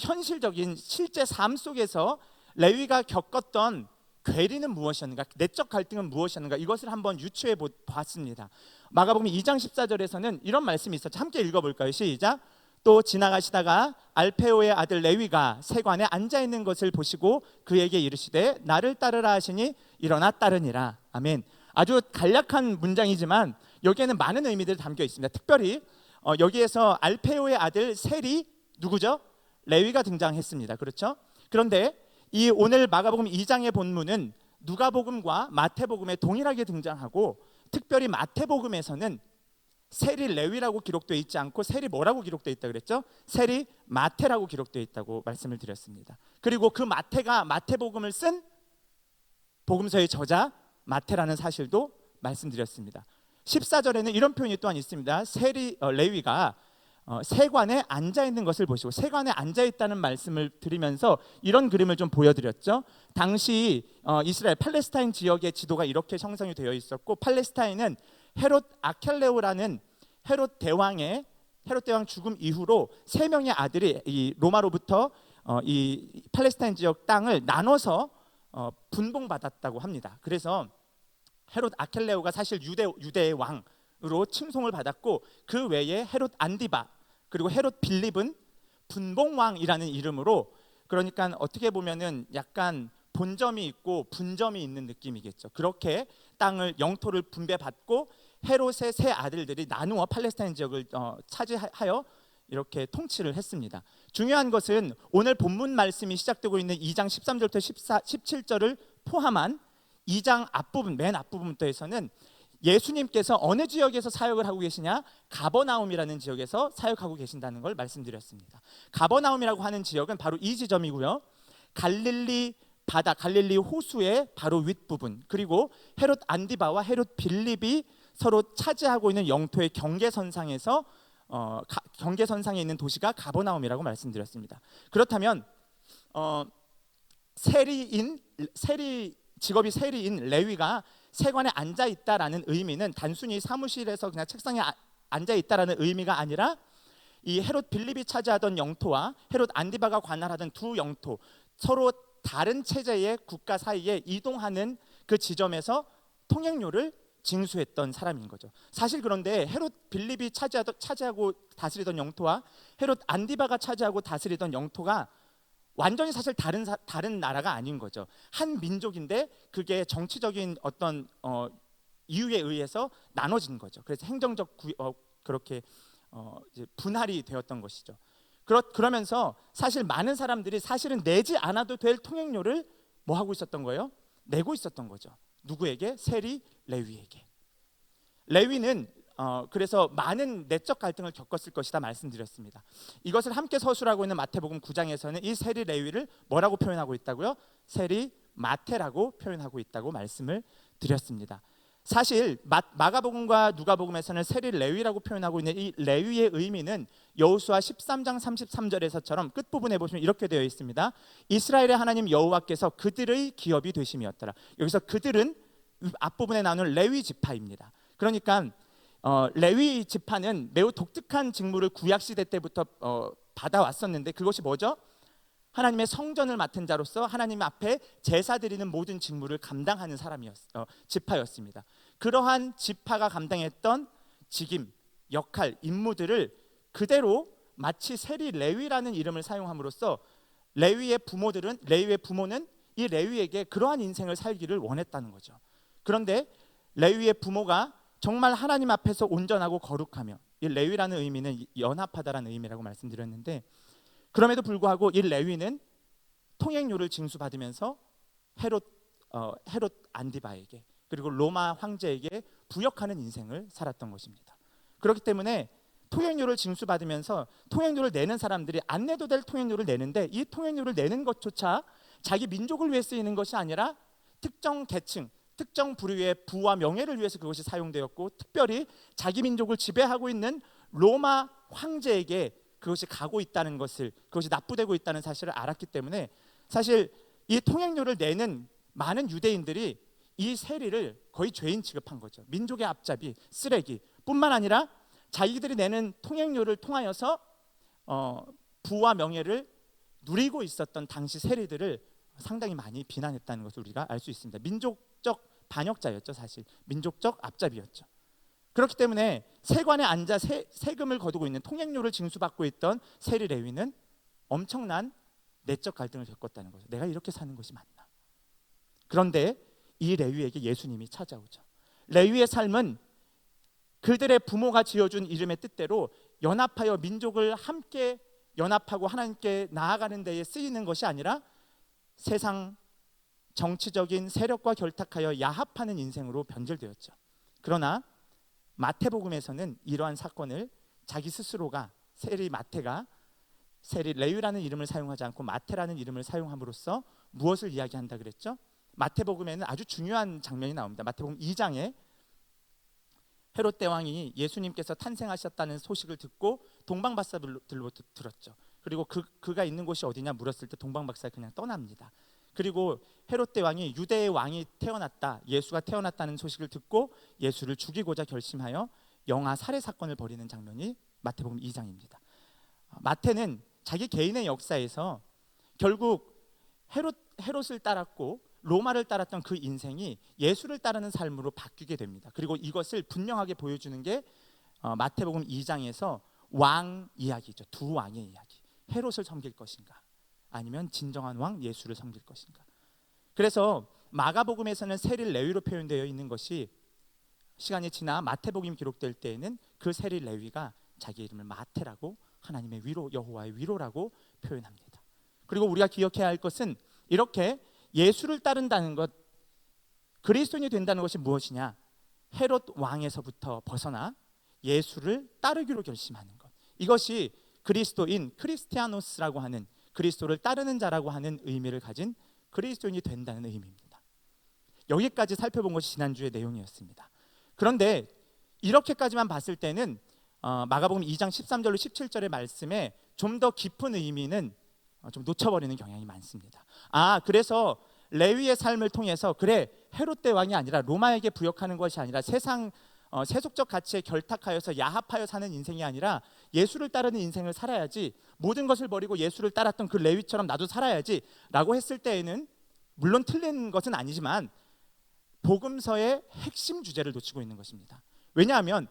현실적인 실제 삶 속에서 레위가 겪었던 괴리는 무엇이었는가, 내적 갈등은 무엇이었는가, 이것을 한번 유추해 봤습니다. 마가복음 2장 14절에서는 이런 말씀이 있었죠. 함께 읽어볼까요? 시작. 또 지나가시다가 알페오의 아들 레위가 세관에 앉아 있는 것을 보시고 그에게 이르시되 나를 따르라 하시니 일어나 따르니라. 아멘. 아주 간략한 문장이지만 여기에는 많은 의미들이 담겨 있습니다. 특별히 여기에서 알페오의 아들 셀이 누구죠? 레위가 등장했습니다. 그렇죠? 그런데 이 오늘 마가복음 2장의 본문은 누가복음과 마태복음에 동일하게 등장하고 특별히 마태복음에서는 셀이 레위라고 기록되어 있지 않고 셀이 뭐라고 기록되어 있다 그랬죠? 셀이 마태라고 기록되어 있다고 말씀을 드렸습니다. 그리고 그 마태가 마태복음을 쓴 복음서의 저자 마태라는 사실도 말씀드렸습니다. 14절에는 이런 표현이 또한 있습니다. 레위가 세관에 앉아 있는 것을 보시고, 세관에 앉아 있다는 말씀을 드리면서 이런 그림을 좀 보여드렸죠. 당시 이스라엘 팔레스타인 지역의 지도가 이렇게 형성이 되어 있었고, 팔레스타인은 헤롯 아켈레오라는 헤롯 대왕 죽음 이후로 세 명의 아들이 이 로마로부터 이 팔레스타인 지역 땅을 나눠서 분봉받았다고 합니다. 그래서 헤롯 아켈레오가 사실 유대의 왕으로 칭송을 받았고, 그 외에 헤롯 안디바 그리고 헤롯 빌립은 분봉왕이라는 이름으로, 그러니까 어떻게 보면은 약간 본점이 있고 분점이 있는 느낌이겠죠. 그렇게 땅을 영토를 분배받고 헤롯의 세 아들들이 나누어 팔레스타인 지역을 차지하여 이렇게 통치를 했습니다. 중요한 것은 오늘 본문 말씀이 시작되고 있는 2장 13절부터 17절을 포함한 2장 앞부분, 맨 앞부분부터에서는 예수님께서 어느 지역에서 사역을 하고 계시냐? 가버나움이라는 지역에서 사역하고 계신다는 걸 말씀드렸습니다. 가버나움이라고 하는 지역은 바로 이 지점이고요. 갈릴리 바다, 갈릴리 호수의 바로 윗부분, 그리고 헤롯 안디바와 헤롯 빌립이 서로 차지하고 있는 영토의 경계선상에서 경계선상에 있는 도시가 가버나움이라고 말씀드렸습니다. 그렇다면 직업이 세리인 레위가 세관에 앉아 있다라는 의미는 단순히 사무실에서 그냥 책상에 앉아 있다라는 의미가 아니라 이 헤롯 빌립이 차지하던 영토와 헤롯 안디바가 관할하던 두 영토, 서로 다른 체제의 국가 사이에 이동하는 그 지점에서 통행료를 징수했던 사람인 거죠. 사실 그런데 헤롯 빌립이 차지하고 다스리던 영토와 헤롯 안디바가 차지하고 다스리던 영토가 완전히 사실 다른 나라가 아닌 거죠. 한 민족인데 그게 정치적인 어떤 이유에 의해서 나눠진 거죠. 그래서 행정적 그렇게 이제 분할이 되었던 것이죠. 그러면서 사실 많은 사람들이 사실은 내지 않아도 될 통행료를 뭐 하고 있었던 거예요? 내고 있었던 거죠. 누구에게? 세리 레위에게. 레위는 그래서 많은 내적 갈등을 겪었을 것이다 말씀드렸습니다. 이것을 함께 서술하고 있는 마태복음 9장에서는 이 세리 레위를 뭐라고 표현하고 있다고요? 세리 마태라고 표현하고 있다고 말씀을 드렸습니다. 사실 마가복음과 누가복음에서는 세리 레위라고 표현하고 있는 이 레위의 의미는 여호수아 13장 33절에서처럼 끝부분에 보시면 이렇게 되어 있습니다. 이스라엘의 하나님 여호와께서 그들의 기업이 되심이었더라. 여기서 그들은 앞부분에 나오는 레위 지파입니다. 그러니까 레위 지파는 매우 독특한 직무를 구약시대 때부터 받아왔었는데 그것이 뭐죠? 하나님의 성전을 맡은 자로서 하나님 앞에 제사 드리는 모든 직무를 감당하는 지파였습니다. 그러한 지파가 감당했던 직임, 역할, 임무들을 그대로 마치 세리 레위라는 이름을 사용함으로써 레위의 부모는 이 레위에게 그러한 인생을 살기를 원했다는 거죠. 그런데 레위의 부모가 정말 하나님 앞에서 온전하고 거룩하며, 이 레위라는 의미는 연합하다라는 의미라고 말씀드렸는데, 그럼에도 불구하고 이 레위는 통행료를 징수받으면서 헤롯 안디바에게 그리고 로마 황제에게 부역하는 인생을 살았던 것입니다. 그렇기 때문에 통행료를 징수받으면서 통행료를 내는 사람들이 안 내도 될 통행료를 내는데, 이 통행료를 내는 것조차 자기 민족을 위해 쓰이는 것이 아니라 특정 계층, 특정 부류의 부와 명예를 위해서 그것이 사용되었고, 특별히 자기 민족을 지배하고 있는 로마 황제에게 그것이 가고 있다는 것을, 그것이 납부되고 있다는 사실을 알았기 때문에 사실 이 통행료를 내는 많은 유대인들이 이 세리를 거의 죄인 취급한 거죠. 민족의 앞잡이, 쓰레기 뿐만 아니라 자기들이 내는 통행료를 통하여서 부와 명예를 누리고 있었던 당시 세리들을 상당히 많이 비난했다는 것을 우리가 알 수 있습니다. 민족적 반역자였죠. 사실 민족적 앞잡이였죠. 그렇기 때문에 세관에 앉아 세금을 거두고 있는, 통행료를 징수받고 있던 세리 레위는 엄청난 내적 갈등을 겪었다는 거죠. 내가 이렇게 사는 것이 맞나? 그런데 이 레위에게 예수님이 찾아오죠. 레위의 삶은 그들의 부모가 지어준 이름의 뜻대로 연합하여 민족을 함께 연합하고 하나님께 나아가는 데에 쓰이는 것이 아니라 세상 정치적인 세력과 결탁하여 야합하는 인생으로 변질되었죠. 그러나 마태복음에서는 이러한 사건을 자기 스스로가, 마태가 세리 레위라는 이름을 사용하지 않고 마태라는 이름을 사용함으로써 무엇을 이야기한다 그랬죠? 마태복음에는 아주 중요한 장면이 나옵니다. 마태복음 2장에 헤롯 대왕이 예수님께서 탄생하셨다는 소식을 듣고 동방박사들로부터 들었죠. 그리고 그가 있는 곳이 어디냐 물었을 때 동방박사가 그냥 떠납니다. 그리고 헤롯 대왕이 유대의 왕이 태어났다, 예수가 태어났다는 소식을 듣고 예수를 죽이고자 결심하여 영아 살해 사건을 벌이는 장면이 마태복음 2장입니다. 마태는 자기 개인의 역사에서 결국 헤롯을 따랐고 로마를 따랐던 그 인생이 예수를 따르는 삶으로 바뀌게 됩니다. 그리고 이것을 분명하게 보여주는 게 마태복음 2장에서 왕 이야기죠. 두 왕의 이야기. 헤롯을 섬길 것인가, 아니면 진정한 왕 예수를 섬길 것인가. 그래서 마가복음에서는 세리 레위로 표현되어 있는 것이 시간이 지나 마태복음 기록될 때에는 그 세리 레위가 자기 이름을 마태라고 하나님의 위로, 여호와의 위로라고 표현합니다. 그리고 우리가 기억해야 할 것은 이렇게 예수를 따른다는 것, 그리스도인이 된다는 것이 무엇이냐? 헤롯 왕에서부터 벗어나 예수를 따르기로 결심하는 것. 이것이 그리스도인, 크리스티아노스라고 하는, 그리스도를 따르는 자라고 하는 의미를 가진 그리스도인이 된다는 의미입니다. 여기까지 살펴본 것이 지난주의 내용이었습니다. 그런데 이렇게까지만 봤을 때는 마가복음 2장 13절로 17절의 말씀에 좀 더 깊은 의미는 좀 놓쳐버리는 경향이 많습니다. 그래서 레위의 삶을 통해서 그래, 헤롯 대왕이 아니라 로마에게 부역하는 것이 아니라 세상 세속적 가치에 결탁하여서 야합하여 사는 인생이 아니라 예수를 따르는 인생을 살아야지, 모든 것을 버리고 예수를 따랐던 그 레위처럼 나도 살아야지 라고 했을 때에는 물론 틀린 것은 아니지만 복음서의 핵심 주제를 놓치고 있는 것입니다. 왜냐하면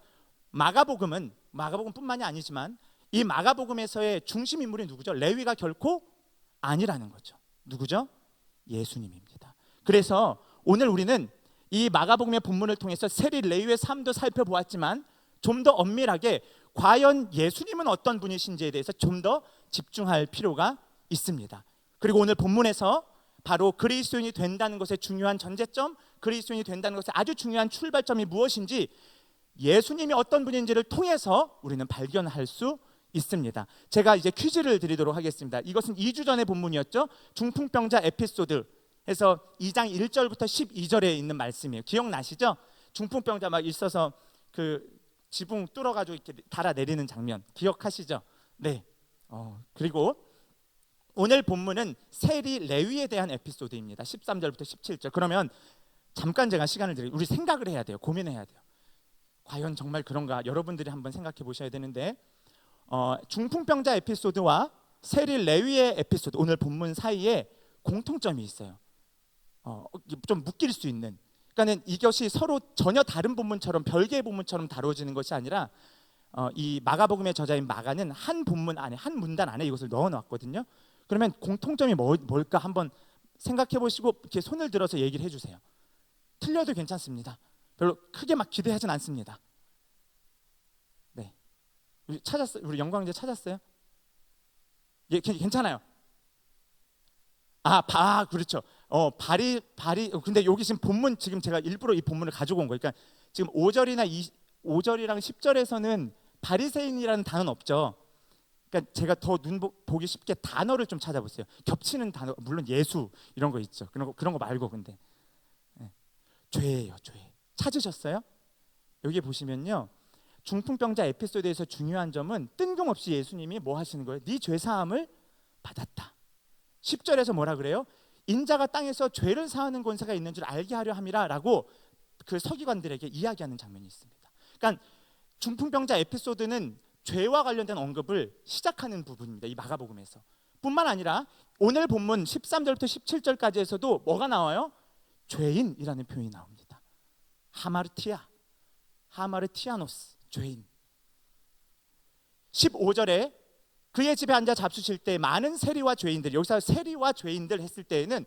마가복음뿐만이 아니지만 이 마가복음에서의 중심 인물이 누구죠? 레위가 결코 아니라는 거죠. 누구죠? 예수님입니다. 그래서 오늘 우리는 이 마가복음의 본문을 통해서 세리 레위의 삶도 살펴보았지만 좀 더 엄밀하게 과연 예수님은 어떤 분이신지에 대해서 좀 더 집중할 필요가 있습니다. 그리고 오늘 본문에서 바로 그리스도인이 된다는 것의 중요한 전제점, 그리스도인이 된다는 것의 아주 중요한 출발점이 무엇인지 예수님이 어떤 분인지를 통해서 우리는 발견할 수 있습니다. 제가 이제 퀴즈를 드리도록 하겠습니다. 이것은 2주 전의 본문이었죠. 중풍병자 에피소드 해서 2장 1절부터 12절에 있는 말씀이에요. 기억나시죠? 중풍병자 막 있어서 그 지붕 뚫어가지고 이렇게 달아내리는 장면 기억하시죠? 네. 그리고 오늘 본문은 세리 레위에 대한 에피소드입니다. 13절부터 17절. 그러면 잠깐 제가 시간을 드리고 우리 생각을 해야 돼요. 고민해야 돼요. 과연 정말 그런가? 여러분들이 한번 생각해 보셔야 되는데 중풍병자 에피소드와 세리 레위의 에피소드, 오늘 본문 사이에 공통점이 있어요. 좀 묶일 수 있는. 그러니까는 이것이 서로 전혀 다른 본문처럼 별개의 본문처럼 다뤄지는 것이 아니라 이 마가복음의 저자인 마가는 한 본문 안에, 한 문단 안에 이것을 넣어놨거든요. 그러면 공통점이 뭘까 한번 생각해 보시고 이렇게 손을 들어서 얘기를 해주세요. 틀려도 괜찮습니다. 별로 크게 막 기대하진 않습니다. 네, 우리 영광제 찾았어요? 예, 괜찮아요. 그렇죠. 발이 근데 여기 지금 본문, 지금 제가 일부러 이 본문을 가지고 온 거예요. 그러니까 지금 5절이랑 10절에서는 바리새인이라는 단어는 없죠. 그러니까 제가 더 보기 쉽게 단어를 좀 찾아보세요. 겹치는 단어, 물론 예수 이런 거 있죠. 그런 거 말고 근데 죄예요, 죄. 찾으셨어요? 여기 보시면요, 중풍병자 에피소드에서 중요한 점은 뜬금없이 예수님이 뭐 하시는 거예요? 네 죄 사함을 받았다. 10절에서 뭐라 그래요? 인자가 땅에서 죄를 사하는 권세가 있는 줄 알게 하려 함이라 라고 그 서기관들에게 이야기하는 장면이 있습니다. 그러니까 중풍병자 에피소드는 죄와 관련된 언급을 시작하는 부분입니다. 이 마가복음에서. 뿐만 아니라 오늘 본문 13절부터 17절까지에서도 뭐가 나와요? 죄인이라는 표현이 나옵니다. 하마르티아노스, 죄인. 15절에 그의 집에 앉아 잡수실 때 많은 세리와 죄인들, 여기서 세리와 죄인들 했을 때에는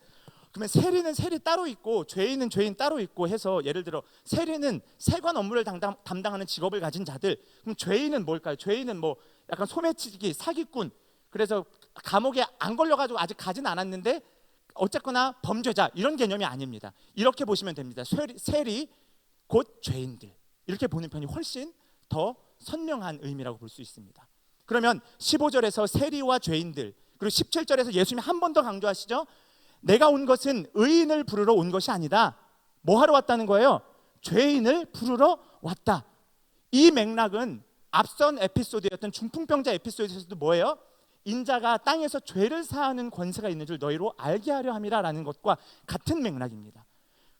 그러면 세리는 세리 따로 있고 죄인은 죄인 따로 있고 해서, 예를 들어 세리는 세관 업무를 담당하는 직업을 가진 자들, 그럼 죄인은 뭘까요? 죄인은 뭐 약간 소매치기, 사기꾼, 그래서 감옥에 안 걸려가지고 아직 가진 않았는데 어쨌거나 범죄자, 이런 개념이 아닙니다. 이렇게 보시면 됩니다. 세리 곧 죄인들, 이렇게 보는 편이 훨씬 더 선명한 의미라고 볼 수 있습니다. 그러면 15절에서 세리와 죄인들, 그리고 17절에서 예수님이 한 번 더 강조하시죠. 내가 온 것은 의인을 부르러 온 것이 아니다. 뭐 하러 왔다는 거예요? 죄인을 부르러 왔다. 이 맥락은 앞선 에피소드였던 중풍병자 에피소드에서도 뭐예요? 인자가 땅에서 죄를 사하는 권세가 있는 줄 너희로 알게 하려 함이라 라는 것과 같은 맥락입니다.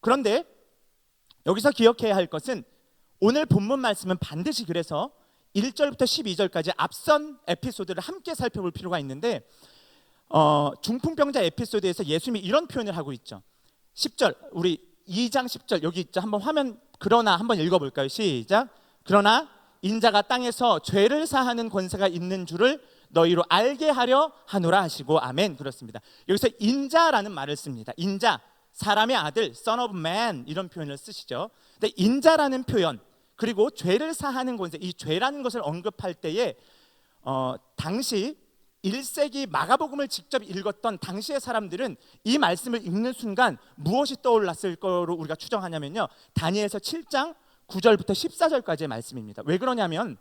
그런데 여기서 기억해야 할 것은 오늘 본문 말씀은 반드시 그래서 1절부터 12절까지 앞선 에피소드를 함께 살펴볼 필요가 있는데, 중풍병자 에피소드에서 예수님이 이런 표현을 하고 있죠. 10절, 우리 2장 10절 여기 있죠. 한번 화면, 그러나 한번 읽어볼까요? 시작. 그러나 인자가 땅에서 죄를 사하는 권세가 있는 줄을 너희로 알게 하려 하노라 하시고, 아멘. 그렇습니다. 여기서 인자라는 말을 씁니다. 인자, 사람의 아들, son of man 이런 표현을 쓰시죠. 근데 인자라는 표현 그리고 죄를 사하는 권세, 이 죄라는 것을 언급할 때에 당시 1세기 마가복음을 직접 읽었던 당시의 사람들은 이 말씀을 읽는 순간 무엇이 떠올랐을 거로 우리가 추정하냐면요, 다니엘서 7장 9절부터 14절까지의 말씀입니다. 왜 그러냐면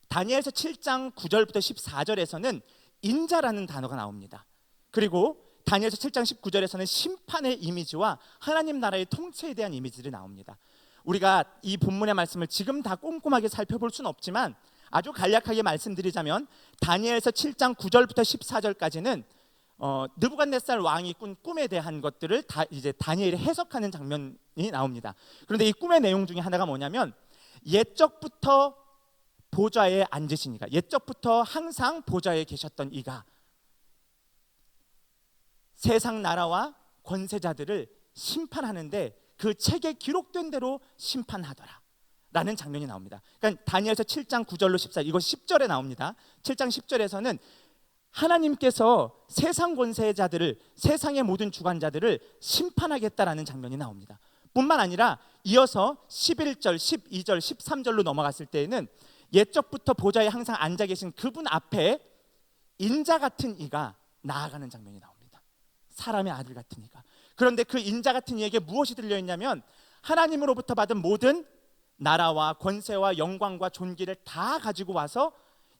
다니엘서 7장 9절부터 14절에서는 인자라는 단어가 나옵니다. 그리고 다니엘서 7장 19절에서는 심판의 이미지와 하나님 나라의 통치에 대한 이미지들이 나옵니다. 우리가 이 본문의 말씀을 지금 다 꼼꼼하게 살펴볼 수는 없지만 아주 간략하게 말씀드리자면 다니엘서 7장 9절부터 14절까지는 느부갓네살 왕이 꾼 꿈에 대한 것들을 다 이제 다니엘이 해석하는 장면이 나옵니다. 그런데 이 꿈의 내용 중에 하나가 뭐냐면 옛적부터 보좌에 앉으신 이가, 옛적부터 항상 보좌에 계셨던 이가 세상 나라와 권세자들을 심판하는데 그 책에 기록된 대로 심판하더라 라는 장면이 나옵니다. 그러니까 다니엘서 7장 9절로 14절, 이거 10절에 나옵니다. 7장 10절에서는 하나님께서 세상 권세자들을, 세상의 모든 주관자들을 심판하겠다라는 장면이 나옵니다. 뿐만 아니라 이어서 11절, 12절, 13절로 넘어갔을 때에는 옛적부터 보좌에 항상 앉아 계신 그분 앞에 인자 같은 이가 나아가는 장면이 나옵니다. 사람의 아들 같은 이가. 그런데 그 인자 같은 이에게 무엇이 들려있냐면 하나님으로부터 받은 모든 나라와 권세와 영광과 존귀를 다 가지고 와서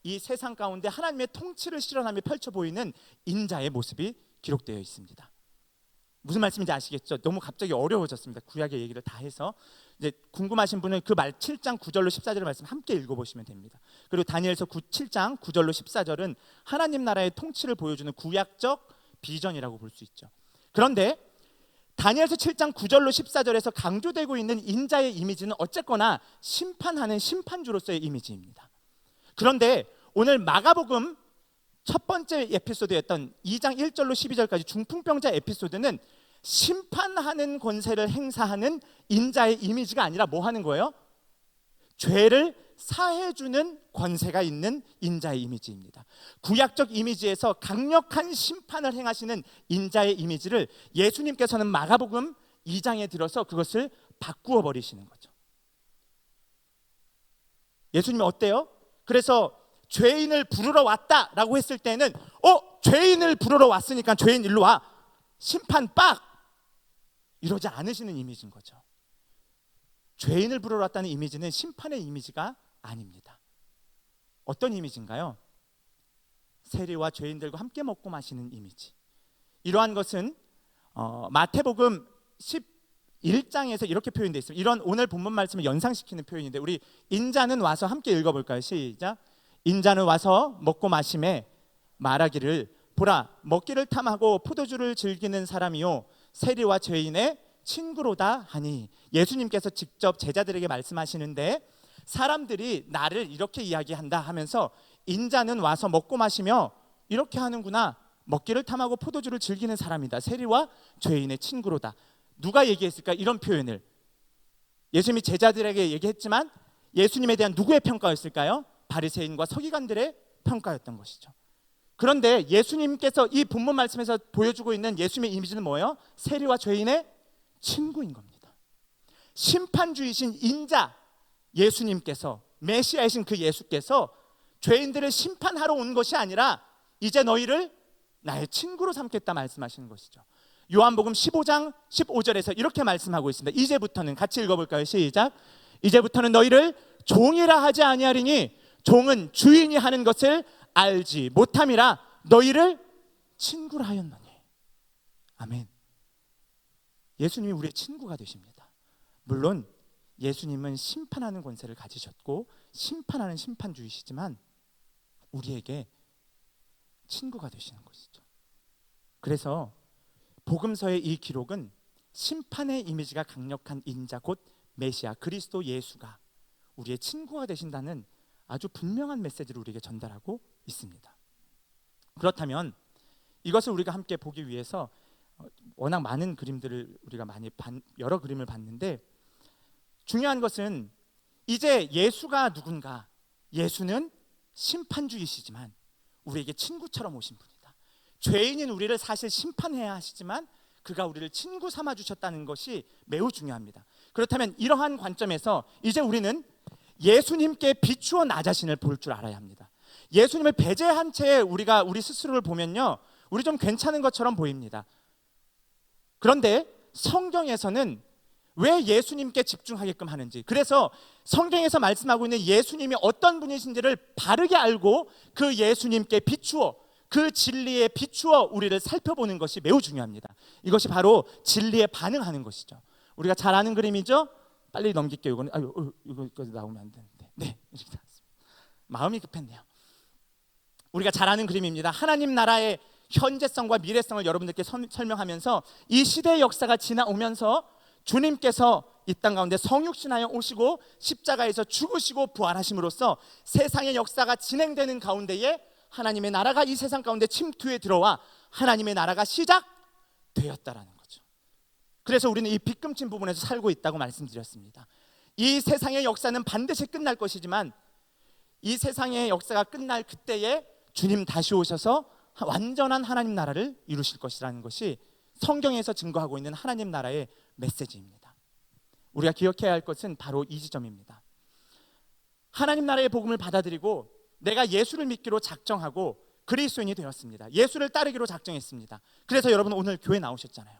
이 세상 가운데 하나님의 통치를 실현하며 펼쳐 보이는 인자의 모습이 기록되어 있습니다. 무슨 말씀인지 아시겠죠? 너무 갑자기 어려워졌습니다. 구약의 얘기를 다 해서. 이제 궁금하신 분은 그 말 7장 9절로 14절의 말씀 함께 읽어보시면 됩니다. 그리고 다니엘서 7장 9절로 14절은 하나님 나라의 통치를 보여주는 구약적 비전이라고 볼 수 있죠. 그런데 다니엘서 7장 9절로 14절에서 강조되고 있는 인자의 이미지는 어쨌거나 심판하는 심판주로서의 이미지입니다. 그런데 오늘 마가복음 첫 번째 에피소드였던 2장 1절로 12절까지 중풍병자 에피소드는 심판하는 권세를 행사하는 인자의 이미지가 아니라 뭐 하는 거예요? 죄를 사해주는 권세가 있는 인자의 이미지입니다. 구약적 이미지에서 강력한 심판을 행하시는 인자의 이미지를 예수님께서는 마가복음 2장에 들어서 그것을 바꾸어 버리시는 거죠. 예수님은 어때요? 그래서 죄인을 부르러 왔다라고 했을 때는 죄인을 부르러 왔으니까 죄인 일로 와, 심판 빡, 이러지 않으시는 이미지인 거죠. 죄인을 부르러 왔다는 이미지는 심판의 이미지가 아닙니다. 어떤 이미지인가요? 세리와 죄인들과 함께 먹고 마시는 이미지. 이러한 것은 마태복음 11장에서 이렇게 표현되어 있습니다. 이런 오늘 본문 말씀을 연상시키는 표현인데 우리 인자는 와서 함께 읽어볼까요? 시작. 인자는 와서 먹고 마심에 말하기를 보라, 먹기를 탐하고 포도주를 즐기는 사람이요 세리와 죄인의 친구로다 하니, 예수님께서 직접 제자들에게 말씀하시는데 사람들이 나를 이렇게 이야기한다 하면서 인자는 와서 먹고 마시며 이렇게 하는구나, 먹기를 탐하고 포도주를 즐기는 사람이다, 세리와 죄인의 친구로다. 누가 얘기했을까? 이런 표현을 예수님이 제자들에게 얘기했지만 예수님에 대한 누구의 평가였을까요? 바리새인과 서기관들의 평가였던 것이죠. 그런데 예수님께서 이 본문 말씀에서 보여주고 있는 예수님의 이미지는 뭐예요? 세리와 죄인의 친구인 겁니다. 심판주이신 인자 예수님께서, 메시아이신 그 예수께서 죄인들을 심판하러 온 것이 아니라 이제 너희를 나의 친구로 삼겠다 말씀하시는 것이죠. 요한복음 15장 15절에서 이렇게 말씀하고 있습니다. 이제부터는 같이 읽어볼까요? 시작. 이제부터는 너희를 종이라 하지 아니하리니 종은 주인이 하는 것을 알지 못함이라 너희를 친구라 하였노니. 아멘. 예수님이 우리의 친구가 되십니다. 물론 예수님은 심판하는 권세를 가지셨고 심판하는 심판주이시지만 우리에게 친구가 되시는 것이죠. 그래서 복음서의 이 기록은 심판의 이미지가 강력한 인자 곧 메시아 그리스도 예수가 우리의 친구가 되신다는 아주 분명한 메시지를 우리에게 전달하고 있습니다. 그렇다면 이것을 우리가 함께 보기 위해서 워낙 많은 그림들을 우리가 여러 그림을 봤는데 중요한 것은 이제 예수가 누군가, 예수는 심판주이시지만 우리에게 친구처럼 오신 분이다. 죄인인 우리를 사실 심판해야 하시지만 그가 우리를 친구 삼아 주셨다는 것이 매우 중요합니다. 그렇다면 이러한 관점에서 이제 우리는 예수님께 비추어 나 자신을 볼 줄 알아야 합니다. 예수님을 배제한 채 우리가 우리 스스로를 보면요, 우리 좀 괜찮은 것처럼 보입니다. 그런데 성경에서는 왜 예수님께 집중하게끔 하는지, 그래서 성경에서 말씀하고 있는 예수님이 어떤 분이신지를 바르게 알고 그 예수님께 비추어, 그 진리에 비추어 우리를 살펴보는 것이 매우 중요합니다. 이것이 바로 진리에 반응하는 것이죠. 우리가 잘 아는 그림이죠. 빨리 넘길게요. 이거는 이거까지 나오면 안 되는데. 네, 이렇게 나왔습니다. 마음이 급했네요. 우리가 잘 아는 그림입니다. 하나님 나라의 현재성과 미래성을 여러분들께 설명하면서 이 시대의 역사가 지나오면서 주님께서 이 땅 가운데 성육신하여 오시고 십자가에서 죽으시고 부활하심으로써 세상의 역사가 진행되는 가운데에 하나님의 나라가 이 세상 가운데 침투해 들어와 하나님의 나라가 시작되었다라는 거죠. 그래서 우리는 이 빗금친 부분에서 살고 있다고 말씀드렸습니다. 이 세상의 역사는 반드시 끝날 것이지만 이 세상의 역사가 끝날 그때에 주님 다시 오셔서 완전한 하나님 나라를 이루실 것이라는 것이 성경에서 증거하고 있는 하나님 나라의 메시지입니다. 우리가 기억해야 할 것은 바로 이 지점입니다. 하나님 나라의 복음을 받아들이고 내가 예수를 믿기로 작정하고 그리스도인이 되었습니다. 예수를 따르기로 작정했습니다. 그래서 여러분 오늘 교회 나오셨잖아요.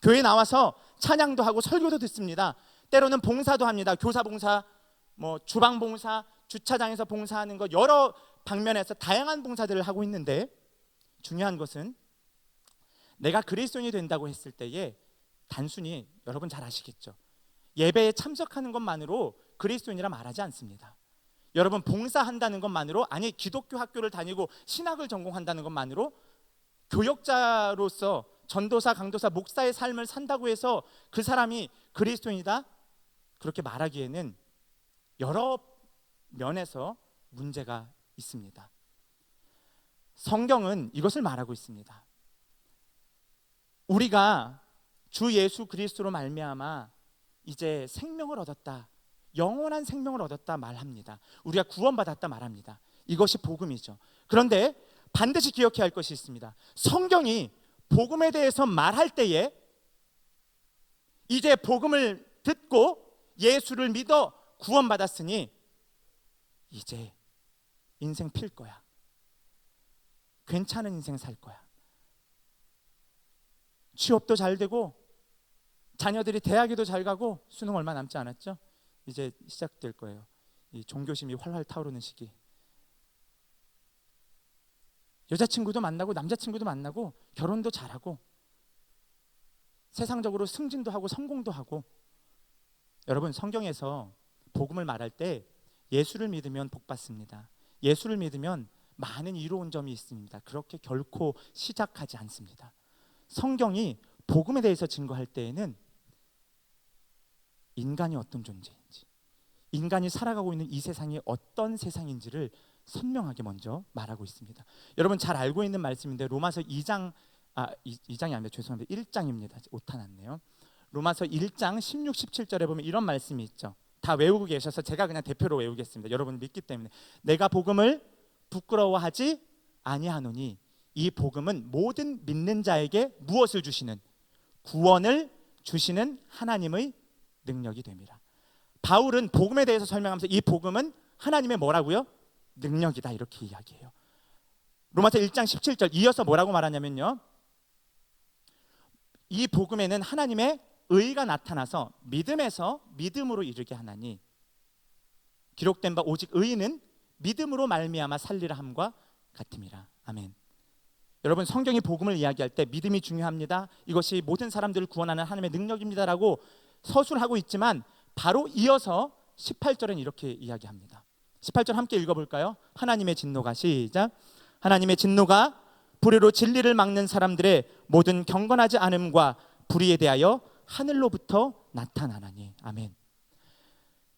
교회 나와서 찬양도 하고 설교도 듣습니다. 때로는 봉사도 합니다. 교사 봉사, 주방 봉사, 주차장에서 봉사하는 것, 여러 방면에서 다양한 봉사들을 하고 있는데, 중요한 것은 내가 그리스도인이 된다고 했을 때에 단순히, 여러분 잘 아시겠죠, 예배에 참석하는 것만으로 그리스도인이라 말하지 않습니다. 여러분 봉사한다는 것만으로, 아니 기독교 학교를 다니고 신학을 전공한다는 것만으로 교역자로서 전도사, 강도사, 목사의 삶을 산다고 해서 그 사람이 그리스도인이다 그렇게 말하기에는 여러 면에서 문제가 있습니다. 성경은 이것을 말하고 있습니다. 우리가 주 예수 그리스도로 말미암아 이제 생명을 얻었다, 영원한 생명을 얻었다 말합니다. 우리가 구원받았다 말합니다. 이것이 복음이죠. 그런데 반드시 기억해야 할 것이 있습니다. 성경이 복음에 대해서 말할 때에 이제 복음을 듣고 예수를 믿어 구원받았으니 이제 인생 필 거야, 괜찮은 인생 살 거야, 취업도 잘 되고 자녀들이 대학에도 잘 가고, 수능 얼마 남지 않았죠? 이제 시작될 거예요. 이 종교심이 활활 타오르는 시기. 여자친구도 만나고 남자친구도 만나고 결혼도 잘하고 세상적으로 승진도 하고 성공도 하고. 여러분 성경에서 복음을 말할 때 예수를 믿으면 복 받습니다, 예수를 믿으면 많은 이로운 점이 있습니다, 그렇게 결코 시작하지 않습니다. 성경이 복음에 대해서 증거할 때에는 인간이 어떤 존재인지, 인간이 살아가고 있는 이 세상이 어떤 세상인지를 선명하게 먼저 말하고 있습니다. 여러분 잘 알고 있는 말씀인데 로마서 2장이 아니라 죄송합니다, 1장입니다. 오타 났네요. 로마서 1장 16, 17절에 보면 이런 말씀이 있죠. 다 외우고 계셔서 제가 그냥 대표로 외우겠습니다. 여러분 믿기 때문에. 내가 복음을 부끄러워하지 아니하노니 이 복음은 모든 믿는 자에게 무엇을 주시는, 구원을 주시는 하나님의 능력이 됨이라. 바울은 복음에 대해서 설명하면서 이 복음은 하나님의 뭐라고요? 능력이다, 이렇게 이야기해요. 로마서 1장 17절 이어서 뭐라고 말하냐면요, 이 복음에는 하나님의 의가 나타나서 믿음에서 믿음으로 이르게 하나니 기록된 바 오직 의인은 믿음으로 말미암아 살리라 함과 같음이라. 아멘. 여러분 성경이 복음을 이야기할 때 믿음이 중요합니다, 이것이 모든 사람들을 구원하는 하나님의 능력입니다라고 서술하고 있지만 바로 이어서 18절엔 이렇게 이야기합니다. 18절 함께 읽어볼까요? 하나님의 진노가, 시작. 하나님의 진노가 불의로 진리를 막는 사람들의 모든 경건하지 않음과 불의에 대하여 하늘로부터 나타나나니. 아멘.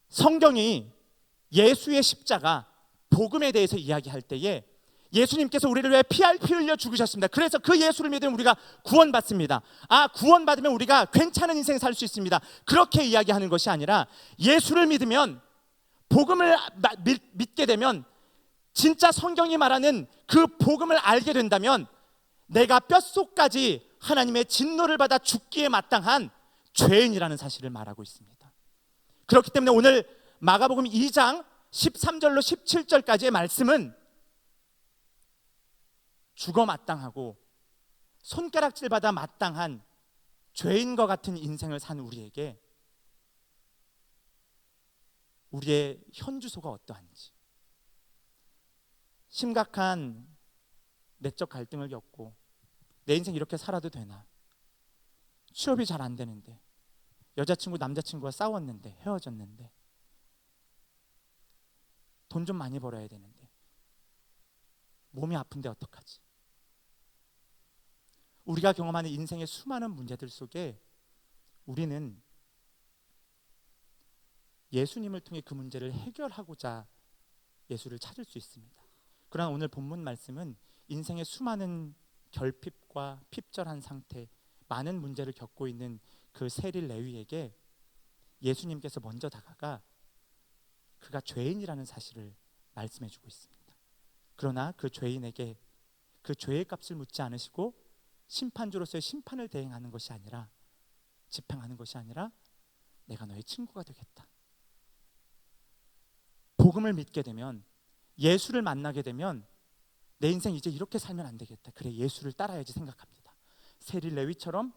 성경이 예수의 십자가, 복음에 대해서 이야기할 때에 예수님께서 우리를 왜 피 흘려 죽으셨습니다. 그래서 그 예수를 믿으면 우리가 구원받습니다. 구원받으면 우리가 괜찮은 인생 살 수 있습니다, 그렇게 이야기하는 것이 아니라 예수를 믿으면, 복음을 믿게 되면, 진짜 성경이 말하는 그 복음을 알게 된다면 내가 뼛속까지 하나님의 진노를 받아 죽기에 마땅한 죄인이라는 사실을 말하고 있습니다. 그렇기 때문에 오늘 마가복음 2장 13절로 17절까지의 말씀은 죽어 마땅하고 손가락질 받아 마땅한 죄인과 같은 인생을 산 우리에게 우리의 현주소가 어떠한지, 심각한 내적 갈등을 겪고 내 인생 이렇게 살아도 되나, 취업이 잘 안 되는데, 여자친구 남자친구와 싸웠는데, 헤어졌는데, 돈 좀 많이 벌어야 되는데, 몸이 아픈데 어떡하지? 우리가 경험하는 인생의 수많은 문제들 속에 우리는 예수님을 통해 그 문제를 해결하고자 예수를 찾을 수 있습니다. 그러나 오늘 본문 말씀은 인생의 수많은 결핍과 핍절한 상태, 많은 문제를 겪고 있는 그 세리 레위에게 예수님께서 먼저 다가가 그가 죄인이라는 사실을 말씀해 주고 있습니다. 그러나 그 죄인에게 그 죄의 값을 묻지 않으시고 심판주로서의 심판을 대행하는 것이 아니라, 집행하는 것이 아니라, 내가 너의 친구가 되겠다. 복음을 믿게 되면, 예수를 만나게 되면 내 인생 이제 이렇게 살면 안 되겠다. 그래, 예수를 따라야지 생각합니다. 세리 레위처럼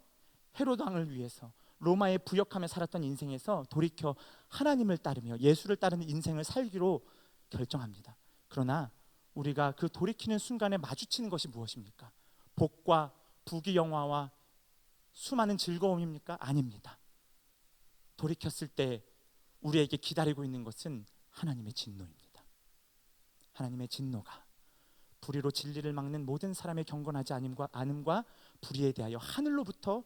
헤로드 왕을 위해서 로마의 부역함에 살았던 인생에서 돌이켜 하나님을 따르며 예수를 따르는 인생을 살기로 결정합니다. 그러나 우리가 그 돌이키는 순간에 마주치는 것이 무엇입니까? 복과 부귀영화와 수많은 즐거움입니까? 아닙니다. 돌이켰을 때 우리에게 기다리고 있는 것은 하나님의 진노입니다. 하나님의 진노가 불의로 진리를 막는 모든 사람의 경건하지 않음과 불의에 대하여 하늘로부터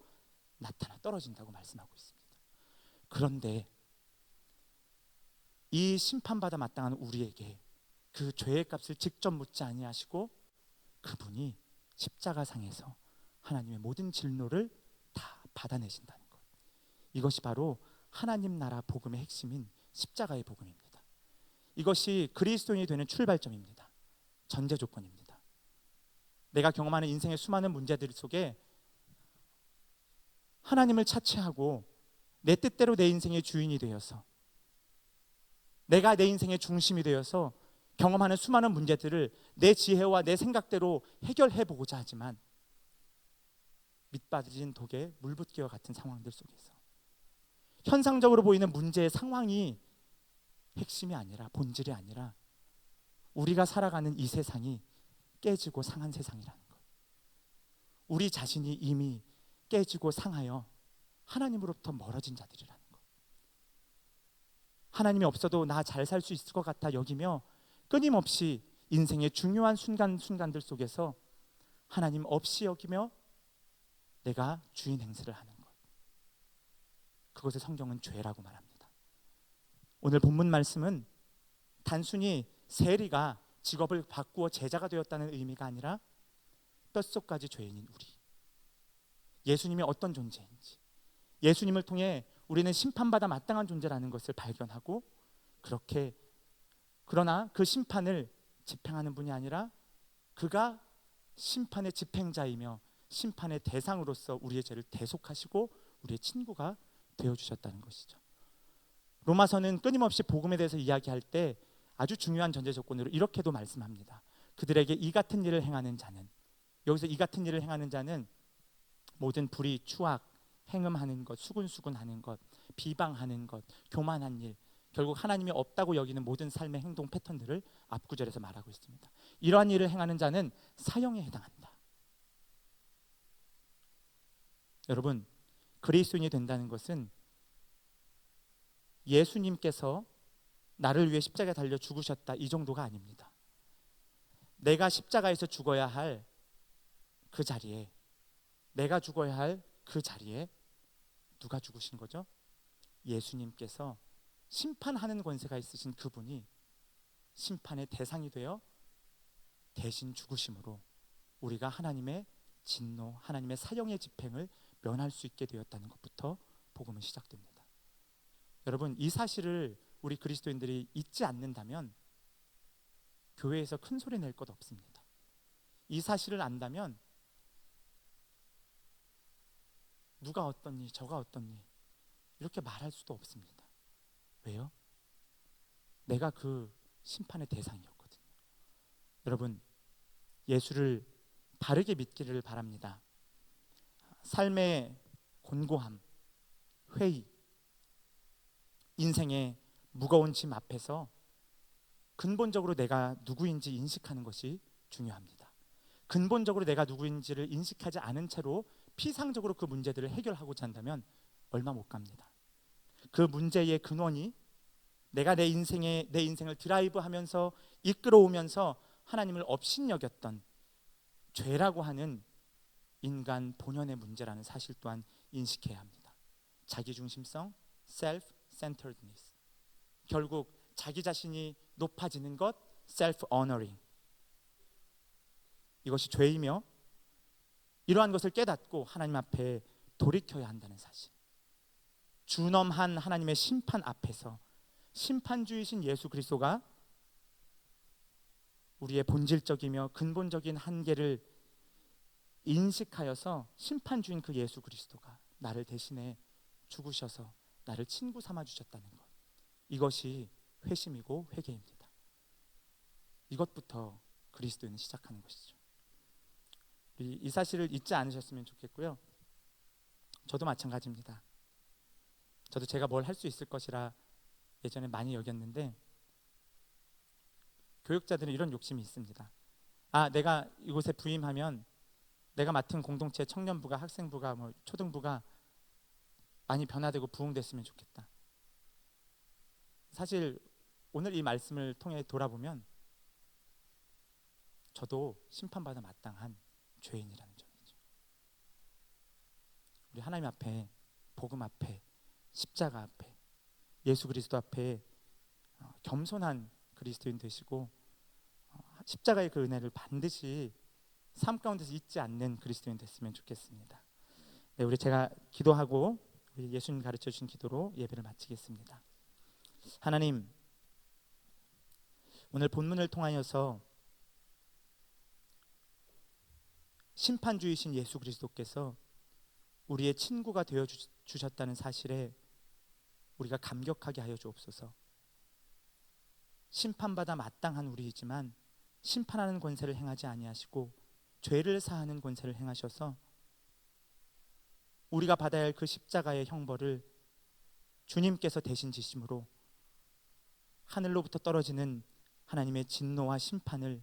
나타나 떨어진다고 말씀하고 있습니다. 그런데 이 심판받아 마땅한 우리에게 그 죄의 값을 직접 묻지 아니하시고 그분이 십자가상에서 하나님의 모든 진노를 다 받아내신다는 것, 이것이 바로 하나님 나라 복음의 핵심인 십자가의 복음입니다. 이것이 그리스도인이 되는 출발점입니다. 전제 조건입니다. 내가 경험하는 인생의 수많은 문제들 속에 하나님을 차치하고 내 뜻대로 내 인생의 주인이 되어서, 내가 내 인생의 중심이 되어서 경험하는 수많은 문제들을 내 지혜와 내 생각대로 해결해 보고자 하지만 밑빠진 독에 물 붓기와 같은 상황들 속에서 현상적으로 보이는 문제의 상황이 핵심이 아니라, 본질이 아니라 우리가 살아가는 이 세상이 깨지고 상한 세상이라는 것, 우리 자신이 이미 깨지고 상하여 하나님으로부터 멀어진 자들이라는 것, 하나님이 없어도 나 잘 살 수 있을 것 같아 여기며 끊임없이 인생의 중요한 순간들 속에서 하나님 없이 여기며 내가 주인 행세를 하는 것, 그것을 성경은 죄라고 말합니다. 오늘 본문 말씀은 단순히 세리가 직업을 바꾸어 제자가 되었다는 의미가 아니라 뼛속까지 죄인인 우리, 예수님이 어떤 존재인지, 예수님을 통해 우리는 심판받아 마땅한 존재라는 것을 발견하고, 그렇게 그러나 그 심판을 집행하는 분이 아니라 그가 심판의 집행자이며 심판의 대상으로서 우리의 죄를 대속하시고 우리의 친구가 되어주셨다는 것이죠. 로마서는 끊임없이 복음에 대해서 이야기할 때 아주 중요한 전제 조건으로 이렇게도 말씀합니다. 그들에게 이 같은 일을 행하는 자는, 여기서 이 같은 일을 행하는 자는 모든 불의, 추악, 행음하는 것, 수군수군하는 것, 비방하는 것, 교만한 일, 결국 하나님이 없다고 여기는 모든 삶의 행동 패턴들을 앞구절에서 말하고 있습니다. 이러한 일을 행하는 자는 사형에 해당한다. 여러분, 그리스도인이 된다는 것은 예수님께서 나를 위해 십자가에 달려 죽으셨다, 이 정도가 아닙니다. 내가 십자가에서 죽어야 할 그 자리에, 내가 죽어야 할 그 자리에 누가 죽으신 거죠? 예수님께서 심판하는 권세가 있으신 그분이 심판의 대상이 되어 대신 죽으심으로 우리가 하나님의 진노, 하나님의 사형의 집행을 면할 수 있게 되었다는 것부터 복음은 시작됩니다. 여러분, 이 사실을 우리 그리스도인들이 잊지 않는다면 교회에서 큰 소리 낼 것 없습니다. 이 사실을 안다면 누가 어떻니 저가 어떻니 이렇게 말할 수도 없습니다. 왜요? 내가 그 심판의 대상이었거든요. 여러분, 예수를 바르게 믿기를 바랍니다. 삶의 곤고함, 회의, 인생의 무거운 짐 앞에서 근본적으로 내가 누구인지 인식하는 것이 중요합니다. 근본적으로 내가 누구인지를 인식하지 않은 채로 피상적으로 그 문제들을 해결하고자 한다면 얼마 못 갑니다. 그 문제의 근원이 내가 내 인생을 드라이브하면서 이끌어오면서 하나님을 업신여겼던 죄라고 하는 인간 본연의 문제라는 사실 또한 인식해야 합니다. 자기중심성, self-centeredness. 결국 자기 자신이 높아지는 것, self-honoring. 이것이 죄이며 이러한 것을 깨닫고 하나님 앞에 돌이켜야 한다는 사실. 준엄한 하나님의 심판 앞에서 심판주이신 예수 그리스도가 우리의 본질적이며 근본적인 한계를 인식하여서 심판주인 그 예수 그리스도가 나를 대신해 죽으셔서 나를 친구 삼아 주셨다는 것, 이것이 회심이고 회개입니다. 이것부터 그리스도인은 시작하는 것이죠. 이 사실을 잊지 않으셨으면 좋겠고요. 저도 마찬가지입니다. 저도 제가 뭘 할 수 있을 것이라 예전에 많이 여겼는데, 교육자들은 이런 욕심이 있습니다. 내가 이곳에 부임하면 내가 맡은 공동체 청년부가, 학생부가, 초등부가 많이 변화되고 부흥됐으면 좋겠다. 사실 오늘 이 말씀을 통해 돌아보면 저도 심판받아 마땅한 죄인이라는 점이죠. 우리 하나님 앞에, 복음 앞에, 십자가 앞에, 예수 그리스도 앞에 겸손한 그리스도인 되시고 십자가의 그 은혜를 반드시 삶 가운데서 잊지 않는 그리스도인 됐으면 좋겠습니다. 네, 우리 제가 기도하고 우리 예수님 가르쳐 주신 기도로 예배를 마치겠습니다. 하나님, 오늘 본문을 통하여서 심판주이신 예수 그리스도께서 우리의 친구가 되어 주셨다는 사실에 우리가 감격하게 하여 주옵소서. 심판받아 마땅한 우리이지만 심판하는 권세를 행하지 아니하시고 죄를 사하는 권세를 행하셔서 우리가 받아야 할 그 십자가의 형벌을 주님께서 대신 지심으로 하늘로부터 떨어지는 하나님의 진노와 심판을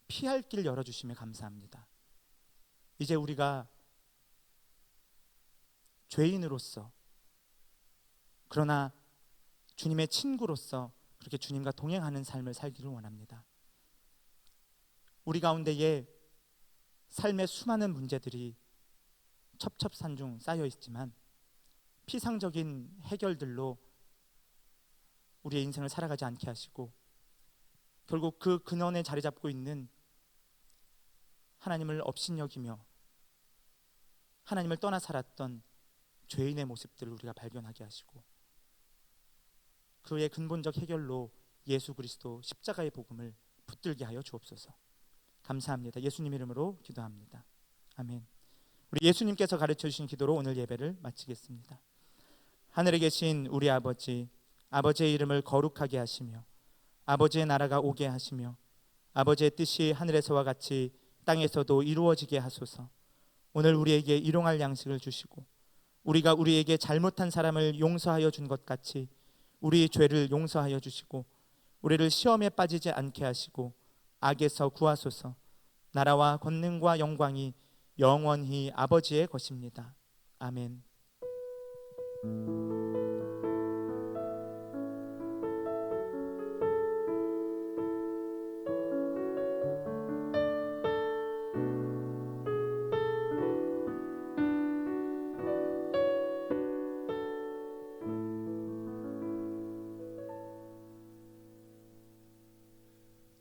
피할 길 열어주심에 감사합니다. 이제 우리가 죄인으로서, 그러나 주님의 친구로서 그렇게 주님과 동행하는 삶을 살기를 원합니다. 우리 가운데에 삶의 수많은 문제들이 첩첩산중 쌓여 있지만 피상적인 해결들로 우리의 인생을 살아가지 않게 하시고 결국 그 근원에 자리 잡고 있는 하나님을 업신여기며 하나님을 떠나 살았던 죄인의 모습들을 우리가 발견하게 하시고 그의 근본적 해결로 예수 그리스도 십자가의 복음을 붙들게 하여 주옵소서. 감사합니다. 예수님 이름으로 기도합니다. 아멘. 우리 예수님께서 가르쳐 주신 기도로 오늘 예배를 마치겠습니다. 하늘에 계신 우리 아버지, 아버지의 이름을 거룩하게 하시며 아버지의 나라가 오게 하시며 아버지의 뜻이 하늘에서와 같이 땅에서도 이루어지게 하소서. 오늘 우리에게 일용할 양식을 주시고 우리가 우리에게 잘못한 사람을 용서하여 준 것 같이 우리 죄를 용서하여 주시고 우리를 시험에 빠지지 않게 하시고 악에서 구하소서. 나라와 권능과 영광이 영원히 아버지의 것입니다. 아멘.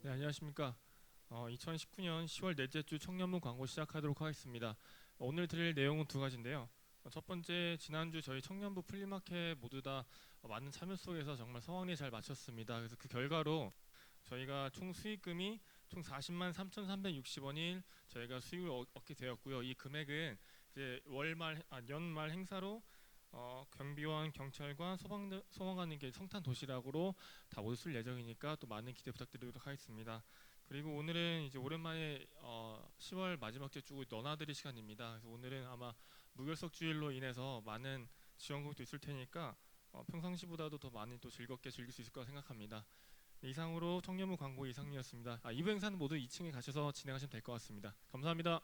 네, 안녕하십니까. 2019년 10월 넷째 주 청년부 광고 시작하도록 하겠습니다. 오늘 드릴 내용은 두 가지인데요. 첫 번째, 지난주 저희 청년부 플리마켓 모두 다 많은 참여 속에서 정말 성황리에 잘 마쳤습니다. 그래서 그 결과로 저희가 총 수익금이 총 40만 3,360원을 저희가 수익을 얻게 되었고요. 이 금액은 이제 연말 행사로 경비원, 경찰관, 소방관님께 성탄 도시락으로 다 모두 쓸 예정이니까 또 많은 기대 부탁드리도록 하겠습니다. 그리고 오늘은 이제 오랜만에 10월 마지막 주고 너나들이 시간입니다. 그래서 오늘은 아마 무결석 주일로 인해서 많은 지원금도 있을 테니까 평상시보다도 더 많이 또 즐겁게 즐길 수 있을 거라 생각합니다. 이상으로 청년부 광고 이상이었습니다. 2부 행사는 모두 2층에 가셔서 진행하시면 될 것 같습니다. 감사합니다.